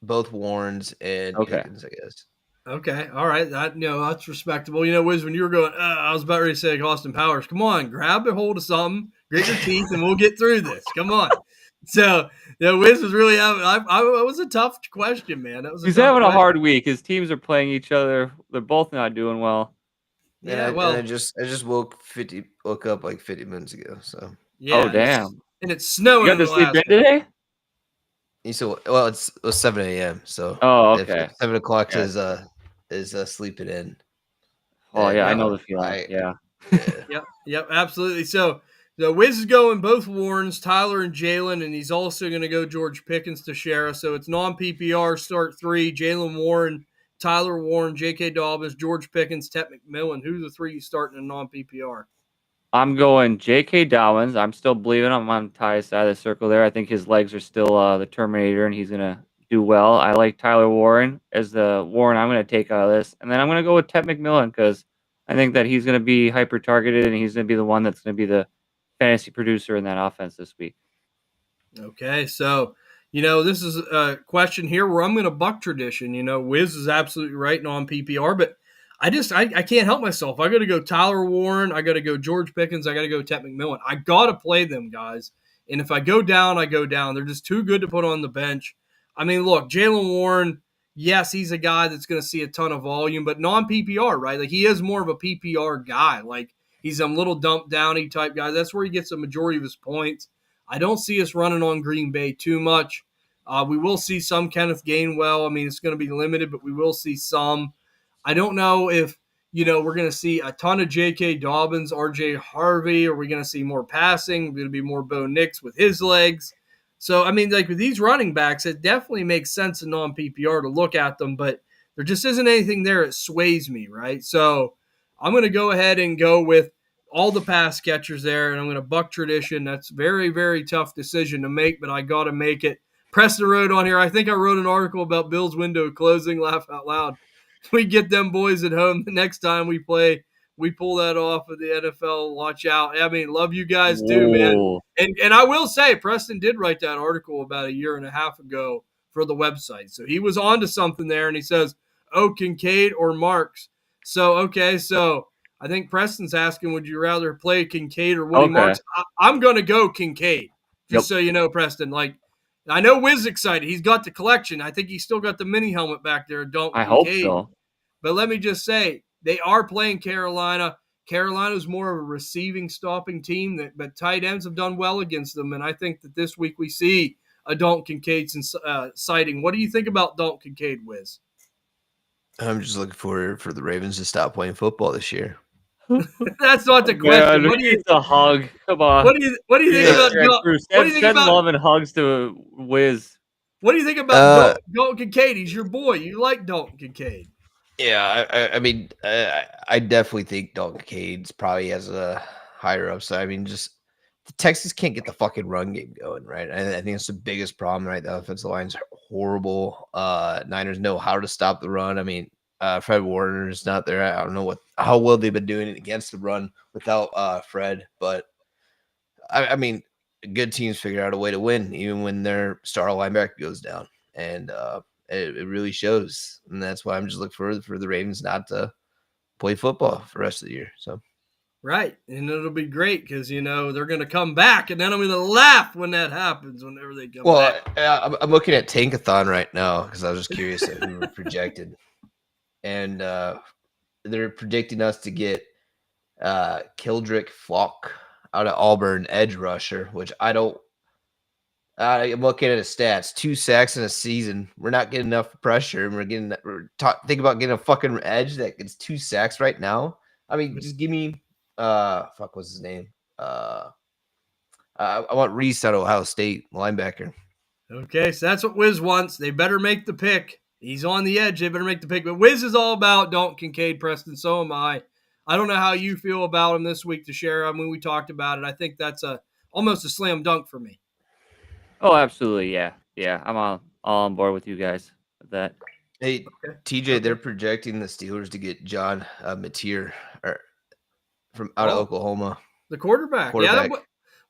both Warrens and Pickens, I guess. Okay, all right. That's respectable. Wiz, when you were going, I was about ready to say Austin Powers. Come on, grab a hold of something, grit your teeth, and we'll get through this. Come on. So, Wiz was really having. It was a tough question, man. He's having a hard week. His teams are playing each other. They're both not doing well. Yeah, and I just woke up like 50 minutes ago. So. Yeah. Oh damn. And it's snowing. You got to sleep in today? It was 7 a.m. So okay. If 7 o'clock is sleeping in. Oh yeah, I know the feeling. Yeah. Yep, absolutely. So the Wiz is going both Warrens, Tyler and Jalen, and he's also going to go George Pickens to share us. So it's non-PPR start three: Jalen Warren, Tyler Warren, J.K. Dobbins, George Pickens, Tet McMillan. Who's the three you starting in non-PPR? I'm going J.K. Dobbins. I'm still believing I'm on Ty's side of the circle there. I think his legs are still the Terminator, and he's going to do well. I like Tyler Warren as the Warren I'm going to take out of this. And then I'm going to go with Tet McMillan because I think that he's going to be hyper-targeted, and he's going to be the one that's going to be the fantasy producer in that offense this week. Okay, so, this is a question here where I'm going to buck tradition. Wiz is absolutely right on PPR, but I can't help myself. I got to go Tyler Warren. I got to go George Pickens. I got to go Tet McMillan. I got to play them, guys. And if I go down, I go down. They're just too good to put on the bench. I mean, look, Jalen Warren, yes, he's a guy that's going to see a ton of volume, but non-PPR, right? Like, he is more of a PPR guy. Like, he's a little dump downy type guy. That's where he gets the majority of his points. I don't see us running on Green Bay too much. We will see some Kenneth Gainwell. I mean, it's going to be limited, but we will see some. I don't know if, we're going to see a ton of J.K. Dobbins, R.J. Harvey. Are we going to see more passing? Going to be more Bo Nix with his legs. So, I mean, like with these running backs, it definitely makes sense in non-PPR to look at them, but there just isn't anything there that sways me, right? So I'm going to go ahead and go with all the pass catchers there, and I'm going to buck tradition. That's very, very tough decision to make, but I got to make it. Preston wrote on here, I think I wrote an article about Bill's window closing. Laugh out loud. We get them boys at home the next time we play we pull that off of the NFL, watch out. I mean, love you guys too, man. Whoa. And I will say, Preston did write that article about a year and a half ago for the website. So he was onto something there, and he says, oh, Kincaid or Marks. So, okay, so I think Preston's asking, would you rather play Kincaid or Woody Marks? I'm going to go Kincaid, just so you know, Preston. Like, I know Wiz excited. He's got the collection. I think he's still got the mini helmet back there. I hope so. But let me just say, they are playing Carolina. Carolina's more of a receiving, stopping team, but tight ends have done well against them. And I think that this week we see a Dalton Kincaid sighting. What do you think about Dalton Kincaid, Wiz? I'm just looking for the Ravens to stop playing football this year. That's not the question. Man, what do you a hug? Come on. What do you think about? What do you think about love and hugs to Wiz? What do you think about Dalton Kincaid? He's your boy. You like Dalton Kincaid? Yeah, I mean, I definitely think Dalton Kincaid's probably has a higher upside. I mean, just the Texans can't get the fucking run game going, right? I think it's the biggest problem, right? The offensive line's horrible. Niners know how to stop the run. I mean, Fred Warner's not there. I don't know how well they've been doing it against the run without Fred, but I mean, good teams figure out a way to win even when their star linebacker goes down, and it really shows. And that's why I'm just looking for the Ravens not to play football for the rest of the year. So. Right, and it'll be great because, you know, they're going to come back, and then I'm going to laugh when that happens, whenever they come back. Well, I'm looking at Tankathon right now because I was just curious if we were projected. And they're predicting us to get Kildrick Flock out of Auburn, edge rusher, which I'm looking at his stats. 2 sacks in a season. We're not getting enough pressure, and think about getting a fucking edge that gets 2 sacks right now. I mean, just give me what's his name? I want Reese out of Ohio State, linebacker. Okay, so that's what Wiz wants. They better make the pick. He's on the edge. They better make the pick. But Wiz is all about Dalton Kincaid, Preston. So am I. I don't know how you feel about him this week to share. I mean, we talked about it. I think that's almost a slam dunk for me. Oh, absolutely. Yeah. I'm all on board with you guys with that. Hey, okay. TJ, they're projecting the Steelers to get John Mateer from out of Oklahoma. The quarterback. Yeah.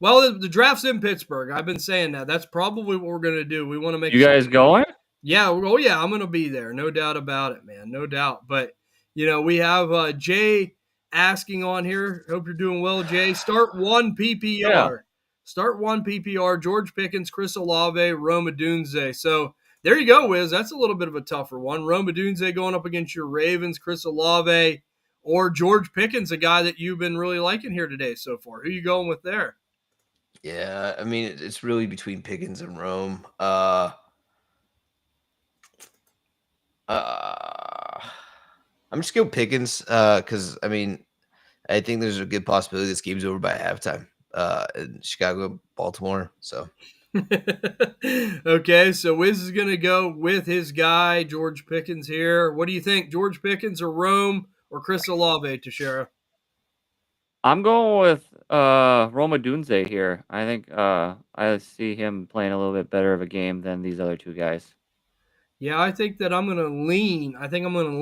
Well, the draft's in Pittsburgh. I've been saying that. That's probably what we're going to do. We want to make you guys going? Yeah. Oh, yeah. I'm going to be there. No doubt about it, man. No doubt. But, you know, we have Jay asking on here. Hope you're doing well, Jay. Start 1 PPR. Yeah. Start 1 PPR. George Pickens, Chris Olave, Rome Odunze. So there you go, Wiz. That's a little bit of a tougher one. Rome Odunze going up against your Ravens, Chris Olave, or George Pickens, a guy that you've been really liking here today so far. Who are you going with there? Yeah, I mean, it's really between Pickens and Rome. I'm just going Pickens because, I mean, I think there's a good possibility this game's over by halftime in Chicago, Baltimore. So, okay, so Wiz is going to go with his guy, George Pickens here. What do you think, George Pickens or Rome or Chris Olave, Teixeira? I'm going with Rome Odunze here. I think I see him playing a little bit better of a game than these other two guys. Yeah, I think that I'm going to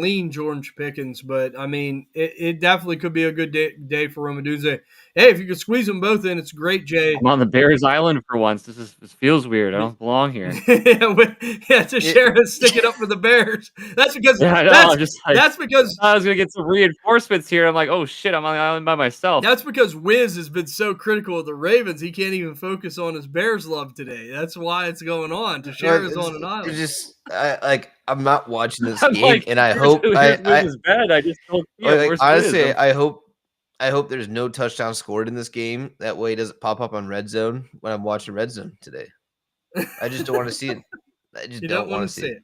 lean George Pickens, but I mean, it definitely could be a good day for Rome Odunze. Hey, if you could squeeze them both in, it's great, Jay. I'm on the Bears Island for once. This feels weird. I don't belong here. Teixeira's sticking up for the Bears. That's because that's because I was gonna get some reinforcements here. I'm like, oh shit, I'm on the island by myself. That's because Wiz has been so critical of the Ravens, he can't even focus on his Bears love today. That's why it's going on. Teixeira's on an island. I'm not watching this game, and I hope is bad. I just don't. Honestly, I hope there's no touchdown scored in this game. That way, it doesn't pop up on Red Zone when I'm watching Red Zone today. I just don't want to see it. I just don't want to see it.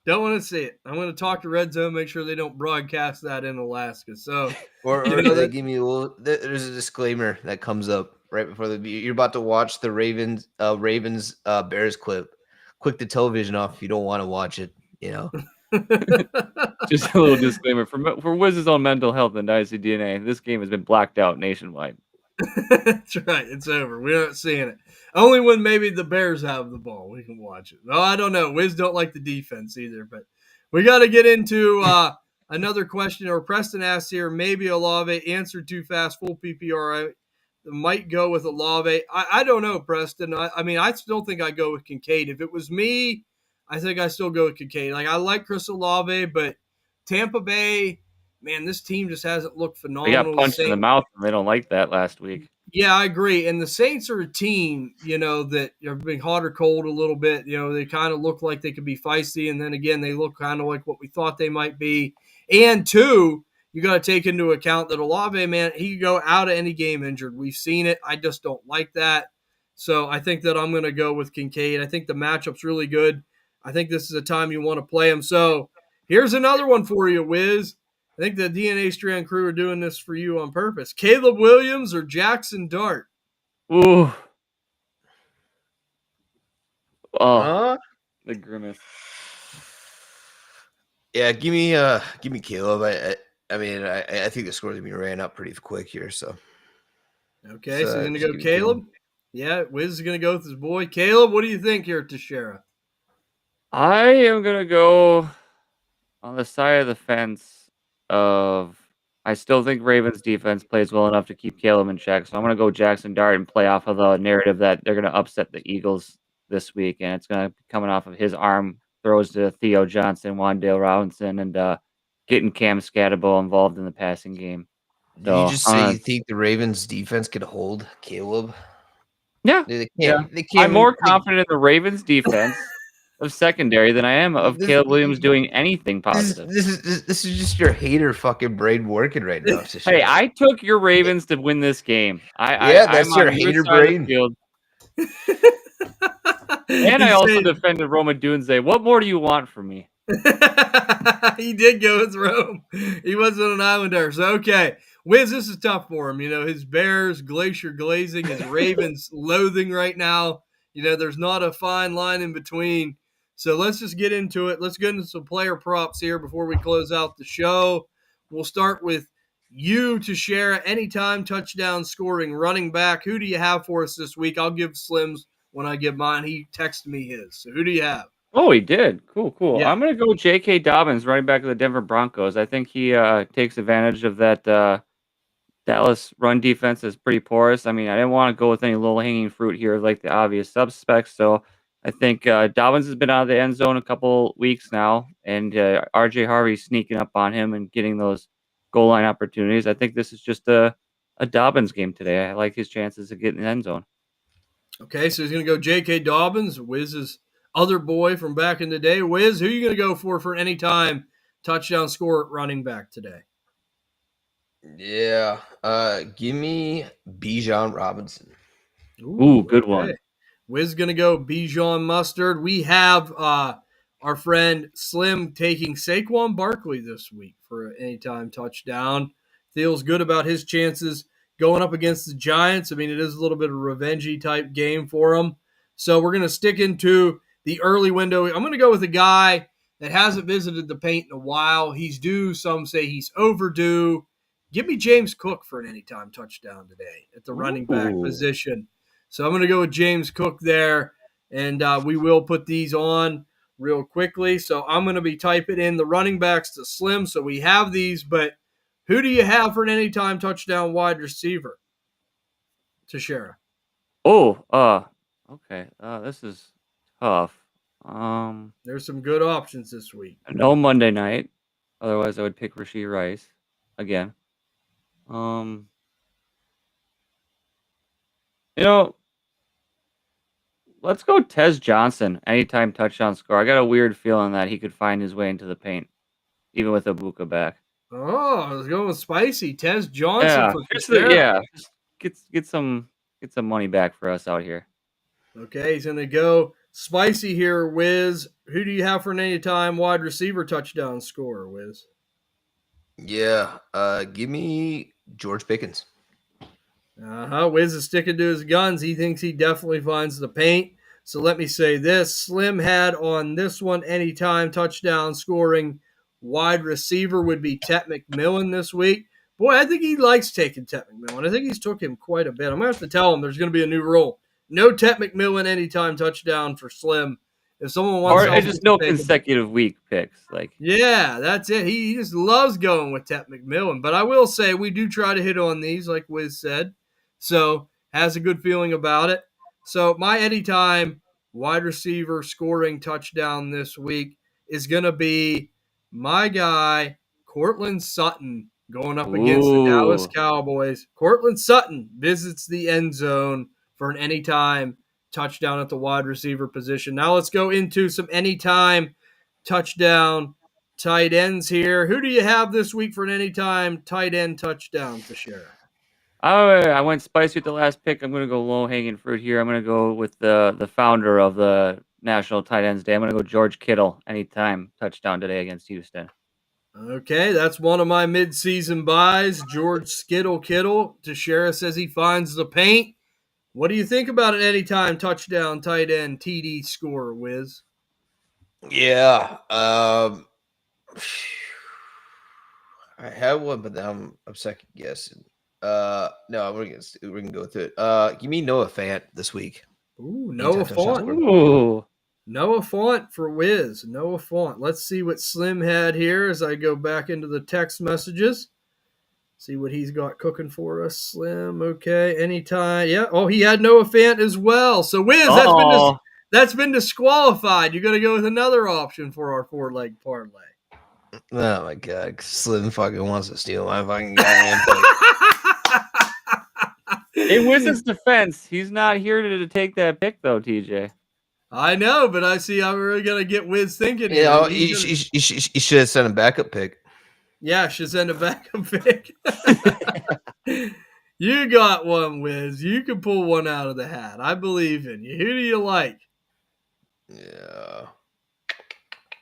Don't want to see it. I'm going to talk to Red Zone, make sure they don't broadcast that in Alaska. So, or they give me a little. There's a disclaimer that comes up right before you're about to watch the Ravens Bears clip. Click the television off if you don't want to watch it. You know, just a little disclaimer for Wiz's own mental health and Dynasty DNA. This game has been blacked out nationwide. That's right. It's over. We're not seeing it. Only when maybe the Bears have the ball, we can watch it. No, I don't know. Wiz don't like the defense either, but we got to get into another question, or Preston asks here, maybe Olave answered too fast, full PPR. I might go with Olave. I don't know, Preston. I mean, I still think I go with Kincaid. If it was me, I think I still go with Kincaid. Like, I like Chris Olave, but Tampa Bay, man, this team just hasn't looked They got phenomenal. punched in the mouth, and they don't like that last week. Yeah, I agree. And the Saints are a team, that have been hot or cold a little bit. They kind of look like they could be feisty, and then again, they look kind of like what we thought they might be. And two, you got to take into account that Olave, man, he could go out of any game injured. We've seen it. I just don't like that. So I think that I'm going to go with Kincaid. I think the matchup's really good. I think this is a time you want to play him. So here's another one for you, Wiz. I think the DNA Strand crew are doing this for you on purpose. Caleb Williams or Jackson Dart? Ooh. Oh, the grimace. Yeah, give me Caleb. I mean, I think the score's gonna be ran up pretty quick here. So okay, so he's gonna go Caleb. Yeah, Wiz is gonna go with his boy Caleb. What do you think here, Teixeira? I am gonna go on the side of the fence of. I still think Ravens defense plays well enough to keep Caleb in check, so I'm gonna go Jackson Dart and play off of the narrative that they're gonna upset the Eagles this week, and it's gonna be coming off of his arm throws to Theo Johnson, Wan'Dale Robinson, and getting Cam Scatterbo involved in the passing game. Did you just say you think the Ravens defense could hold Caleb? Yeah, They can't. They can't. I'm more confident in the Ravens defense of secondary than I am of Caleb Williams doing anything positive. This is just your hater fucking brain working right now. Hey, I took your Ravens to win this game. That's your hater brain. And I also defended Roma Dunze. What more do you want from me? He did go with Rome. He wasn't an Islander. So, okay. Wiz, this is tough for him. His Bears, Glacier Glazing, his Ravens loathing right now. There's not a fine line in between. So let's just get into it. Let's get into some player props here before we close out the show. We'll start with you, Teixeira, anytime touchdown scoring running back. Who do you have for us this week? I'll give Slim's when I give mine. He texted me his. So who do you have? Oh, he did. Cool. Yeah. I'm going to go J.K. Dobbins, running back of the Denver Broncos. I think he takes advantage of that Dallas run defense is pretty porous. I mean, I didn't want to go with any low-hanging fruit here like the obvious suspects, so I think Dobbins has been out of the end zone a couple weeks now, and R.J. Harvey's sneaking up on him and getting those goal line opportunities. I think this is just a Dobbins game today. I like his chances of getting in the end zone. Okay, so he's going to go J.K. Dobbins, Wiz's other boy from back in the day. Wiz, who are you going to go for any time touchdown score at running back today? Yeah, give me Bijan Robinson. Ooh, good one. Wiz going to go Bijan Mustard. We have our friend Slim taking Saquon Barkley this week for an anytime touchdown. Feels good about his chances going up against the Giants. I mean, it is a little bit of a revenge-y type game for him. So we're going to stick into the early window. I'm going to go with a guy that hasn't visited the paint in a while. He's due. Some say he's overdue. Give me James Cook for an anytime touchdown today at the running back position. So I'm going to go with James Cook there, and we will put these on real quickly. So I'm going to be typing in the running backs to Slim, so we have these. But who do you have for an anytime touchdown wide receiver? Teixeira. Okay. This is tough. There's some good options this week. No Monday night. Otherwise, I would pick Rashee Rice again. Let's go Tez Johnson. Anytime touchdown score. I got a weird feeling that he could find his way into the paint, even with Ibuka back. Oh, I was going with spicy. Tez Johnson for Just get some money back for us out here. Okay, he's gonna go spicy here, Wiz. Who do you have for an anytime wide receiver touchdown scorer, Wiz? Yeah, give me George Pickens. Wiz is sticking to his guns. He thinks he definitely finds the paint. So let me say this. Slim had on this one anytime touchdown scoring wide receiver would be Tet McMillan this week. Boy, I think he likes taking Tet McMillan. I think he's took him quite a bit. I'm going to have to tell him there's going to be a new rule. No Tet McMillan anytime touchdown for Slim If someone wants Or to just no take him, consecutive week picks. Like, yeah, that's it. He just loves going with Tet McMillan. But I will say we do try to hit on these, like Wiz said. So has a good feeling about it. So my anytime wide receiver scoring touchdown this week is going to be my guy, Cortland Sutton, going up against the Dallas ooh. Cowboys. Cortland Sutton visits the end zone for an anytime touchdown at the wide receiver position. Now let's go into some anytime touchdown tight ends here. Who do you have this week for an anytime tight end touchdown to share? I went spicy with the last pick. I'm going to go low hanging fruit here. I'm going to go with the founder of the National Tight Ends Day. I'm going to go George Kittle anytime touchdown today against Houston. Okay, that's one of my midseason buys. George Kittle. Teixeira says he finds the paint. What do you think about an anytime touchdown tight end TD score, Wiz? Yeah. I have one, but now I'm second guessing. No, we're gonna go with it. Give me Noah Fant this week. Ooh, Noah Anytime touchdown Fant. score. Ooh. Noah Fant for Wiz. Noah Fant. Let's see what Slim had here as I go back into the text messages. See what he's got cooking for us. Slim, okay. Anytime. Yeah. Oh, he had Noah Fant as well. So Wiz, that's been disqualified. You're gonna go with another option for our 4-leg parlay. Oh my god, Slim fucking wants to steal my fucking guy. In Wiz's defense, he's not here to take that pick, though, TJ. I know, but I see how we're really gonna get Wiz thinking. You know, you should have sent a backup pick. Yeah, should send a backup pick. You got one, Wiz. You can pull one out of the hat. I believe in you. Who do you like? Yeah.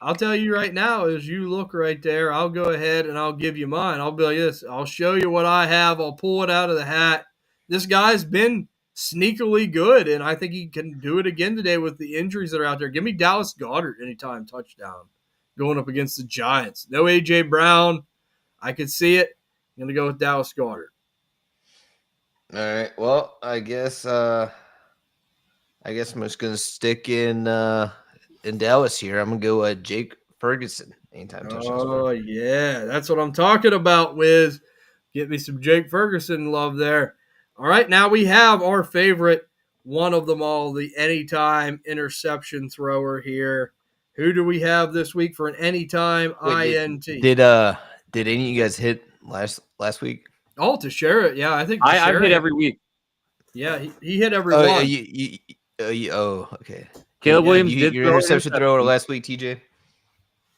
I'll tell you right now, as you look right there, I'll go ahead and I'll give you mine. I'll be like this. I'll show you what I have. I'll pull it out of the hat. This guy's been sneakily good, and I think he can do it again today with the injuries that are out there. Give me Dallas Goedert anytime touchdown going up against the Giants. No A.J. Brown. I could see it. I'm going to go with Dallas Goedert. All right. Well, I guess I'm just gonna stick in Dallas here. I'm gonna go Jake Ferguson anytime touchdown score. Oh, yeah. That's what I'm talking about, Wiz. Get me some Jake Ferguson love there. All right, now we have our favorite, one of them all, the anytime interception thrower here. Who do we have this week for an anytime INT? Did any of you guys hit last week? Oh, Teixeira. Yeah, I think I've hit every week. Yeah, he hit every one. Okay. Caleb Williams did your throw interception thrower last week, TJ?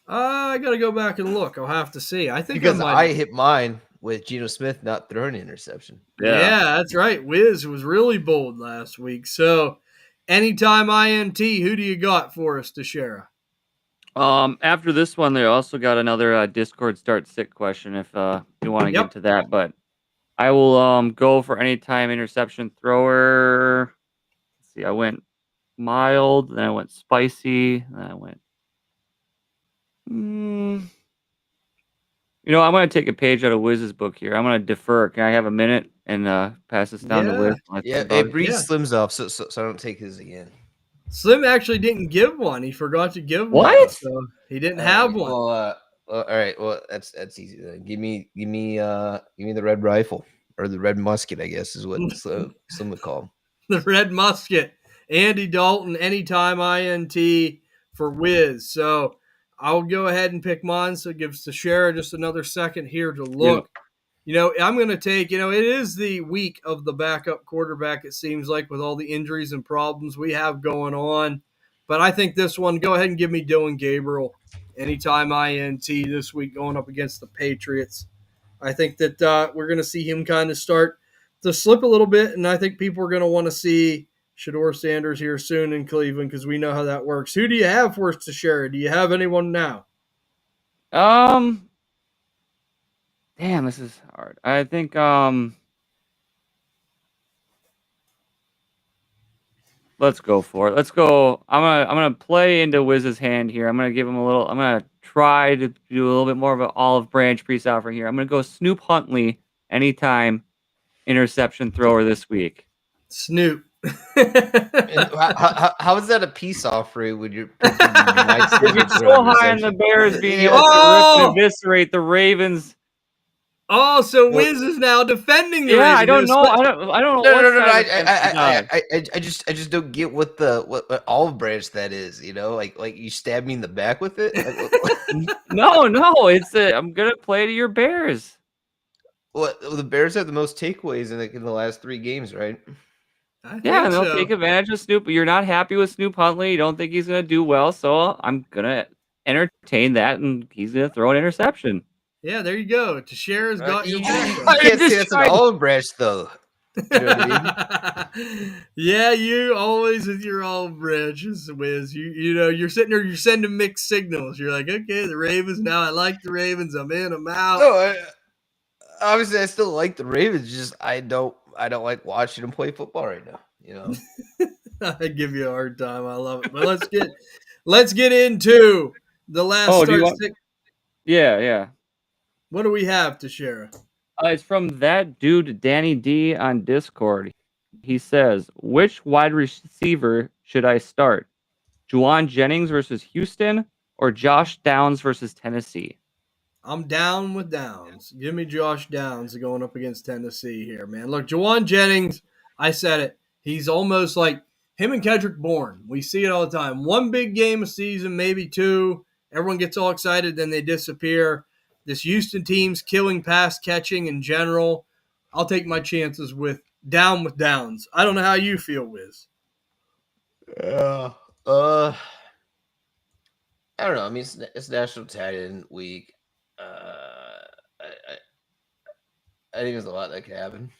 I got to go back and look. I'll have to see. I think because I hit mine with Geno Smith not throwing an interception. Yeah, that's right. Wiz was really bold last week. So, anytime INT, who do you got for us, Teixeira? After this one, they also got another Discord start sick question if you want to get to that. But I will go for anytime interception thrower. Let's see, I went mild, then I went spicy, then I went. You know, I'm going to take a page out of Wiz's book here. I'm going to defer. Can I have a minute and pass this down to Wiz? It breeds Slim's off, so I don't take his again. Slim actually didn't give one. He forgot to give one. What? So he didn't have one. Well, all right. Well, that's easy. Give me the red rifle or the red musket, I guess is what Slim would call him. The red musket. Andy Dalton, anytime INT for Wiz. So I'll go ahead and pick mine. So it gives Teixeira just another second here to look. Yeah. You know, I'm going to take, it is the week of the backup quarterback, it seems like, with all the injuries and problems we have going on. But I think this one, go ahead and give me Dylan Gabriel anytime INT this week going up against the Patriots. I think that we're going to see him kind of start to slip a little bit, and I think people are going to want to see Shedeur Sanders here soon in Cleveland because we know how that works. Who do you have for us to share? Do you have anyone now? Damn, this is hard. I think let's go for it. Let's go. I'm gonna play into Wiz's hand here. I'm gonna give him a little. I'm gonna try to do a little bit more of an olive branch pre-offer here. I'm gonna go Snoop Huntley anytime interception thrower this week. Snoop. And how is that a peace offering when you're picking the United States? You're so high on the Bears being able to rip and eviscerate the Ravens. Oh, so Wiz is now defending the Ravens. I don't know. I don't know. No. I just don't get what olive branch that is. You know, like you stab me in the back with it. No. It's I'm gonna play to your Bears. Well, the Bears have the most takeaways in the last 3 games, right? Yeah, and they'll take advantage of Snoop. You're not happy with Snoop Huntley. You don't think he's going to do well, so I'm going to entertain that, and he's going to throw an interception. Yeah, there you go. Teixeira's got your back. You can't say that's an olive branch, though. You know what I mean? Yeah, you always with your olive branches, Wiz. You know, you're sitting there, you're sending mixed signals. You're like, okay, the Ravens, now I like the Ravens. I'm in, I'm out. No, obviously I still like the Ravens, just I don't like watching them play football right now, you know. I give you a hard time. I love it. But let's get into the last Yeah. What do we have, Teixeira? It's from that dude Danny D on Discord. He says, which wide receiver should I start? Juwan Jennings versus Houston or Josh Downs versus Tennessee? I'm down with Downs. Give me Josh Downs going up against Tennessee here, man. Look, Juwan Jennings, I said it. He's almost like him and Kendrick Bourne. We see it all the time. One big game a season, maybe 2. Everyone gets all excited, then they disappear. This Houston team's killing pass catching in general. I'll take my chances with Downs. I don't know how you feel, Wiz. I don't know. I mean, it's National Tight End Week. I think there's a lot that could happen.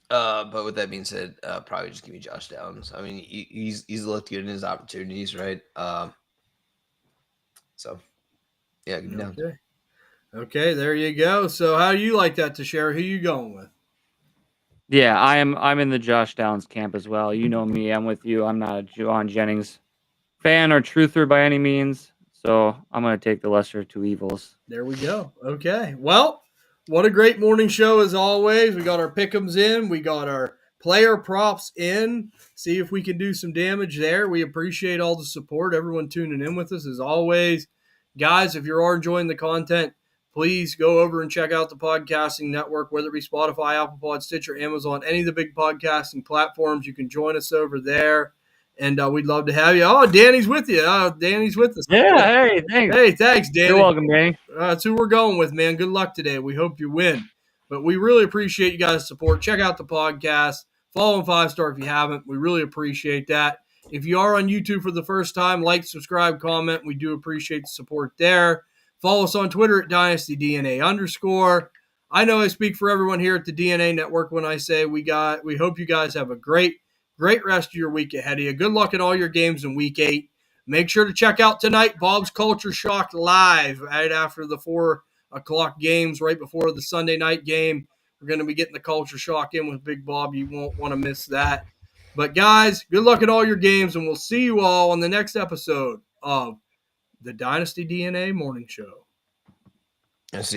But with that being said, probably just give me Josh Downs. I mean, he's looked good in his opportunities, right? So yeah, give me Downs. Okay, there you go. So how do you like that, Teixeira? Who you going with? Yeah, I'm in the Josh Downs camp as well. You know me. I'm with you. I'm not a Juwan Jennings fan or truther by any means. So I'm going to take the lesser of 2 evils. There we go. Okay. Well, what a great morning show as always. We got our pick'ems in. We got our player props in. See if we can do some damage there. We appreciate all the support. Everyone tuning in with us as always. Guys, if you are enjoying the content, please go over and check out the podcasting network, whether it be Spotify, Apple Pod, Stitcher, Amazon, any of the big podcasting platforms. You can join us over there. And we'd love to have you. Oh, Danny's with you. Danny's with us. Yeah, hey, thanks. Hey, thanks, Danny. You're welcome, Danny. That's who we're going with, man. Good luck today. We hope you win. But we really appreciate you guys' support. Check out the podcast. Follow and 5-star if you haven't. We really appreciate that. If you are on YouTube for the first time, like, subscribe, comment. We do appreciate the support there. Follow us on Twitter at DynastyDNA_. I know I speak for everyone here at the DNA Network when I say we hope you guys have a great rest of your week ahead of you. Good luck in all your games in Week 8. Make sure to check out tonight Bob's Culture Shock live right after the 4 o'clock games, right before the Sunday night game. We're going to be getting the Culture Shock in with Big Bob. You won't want to miss that. But, guys, good luck in all your games, and we'll see you all on the next episode of the Dynasty DNA Morning Show. I see.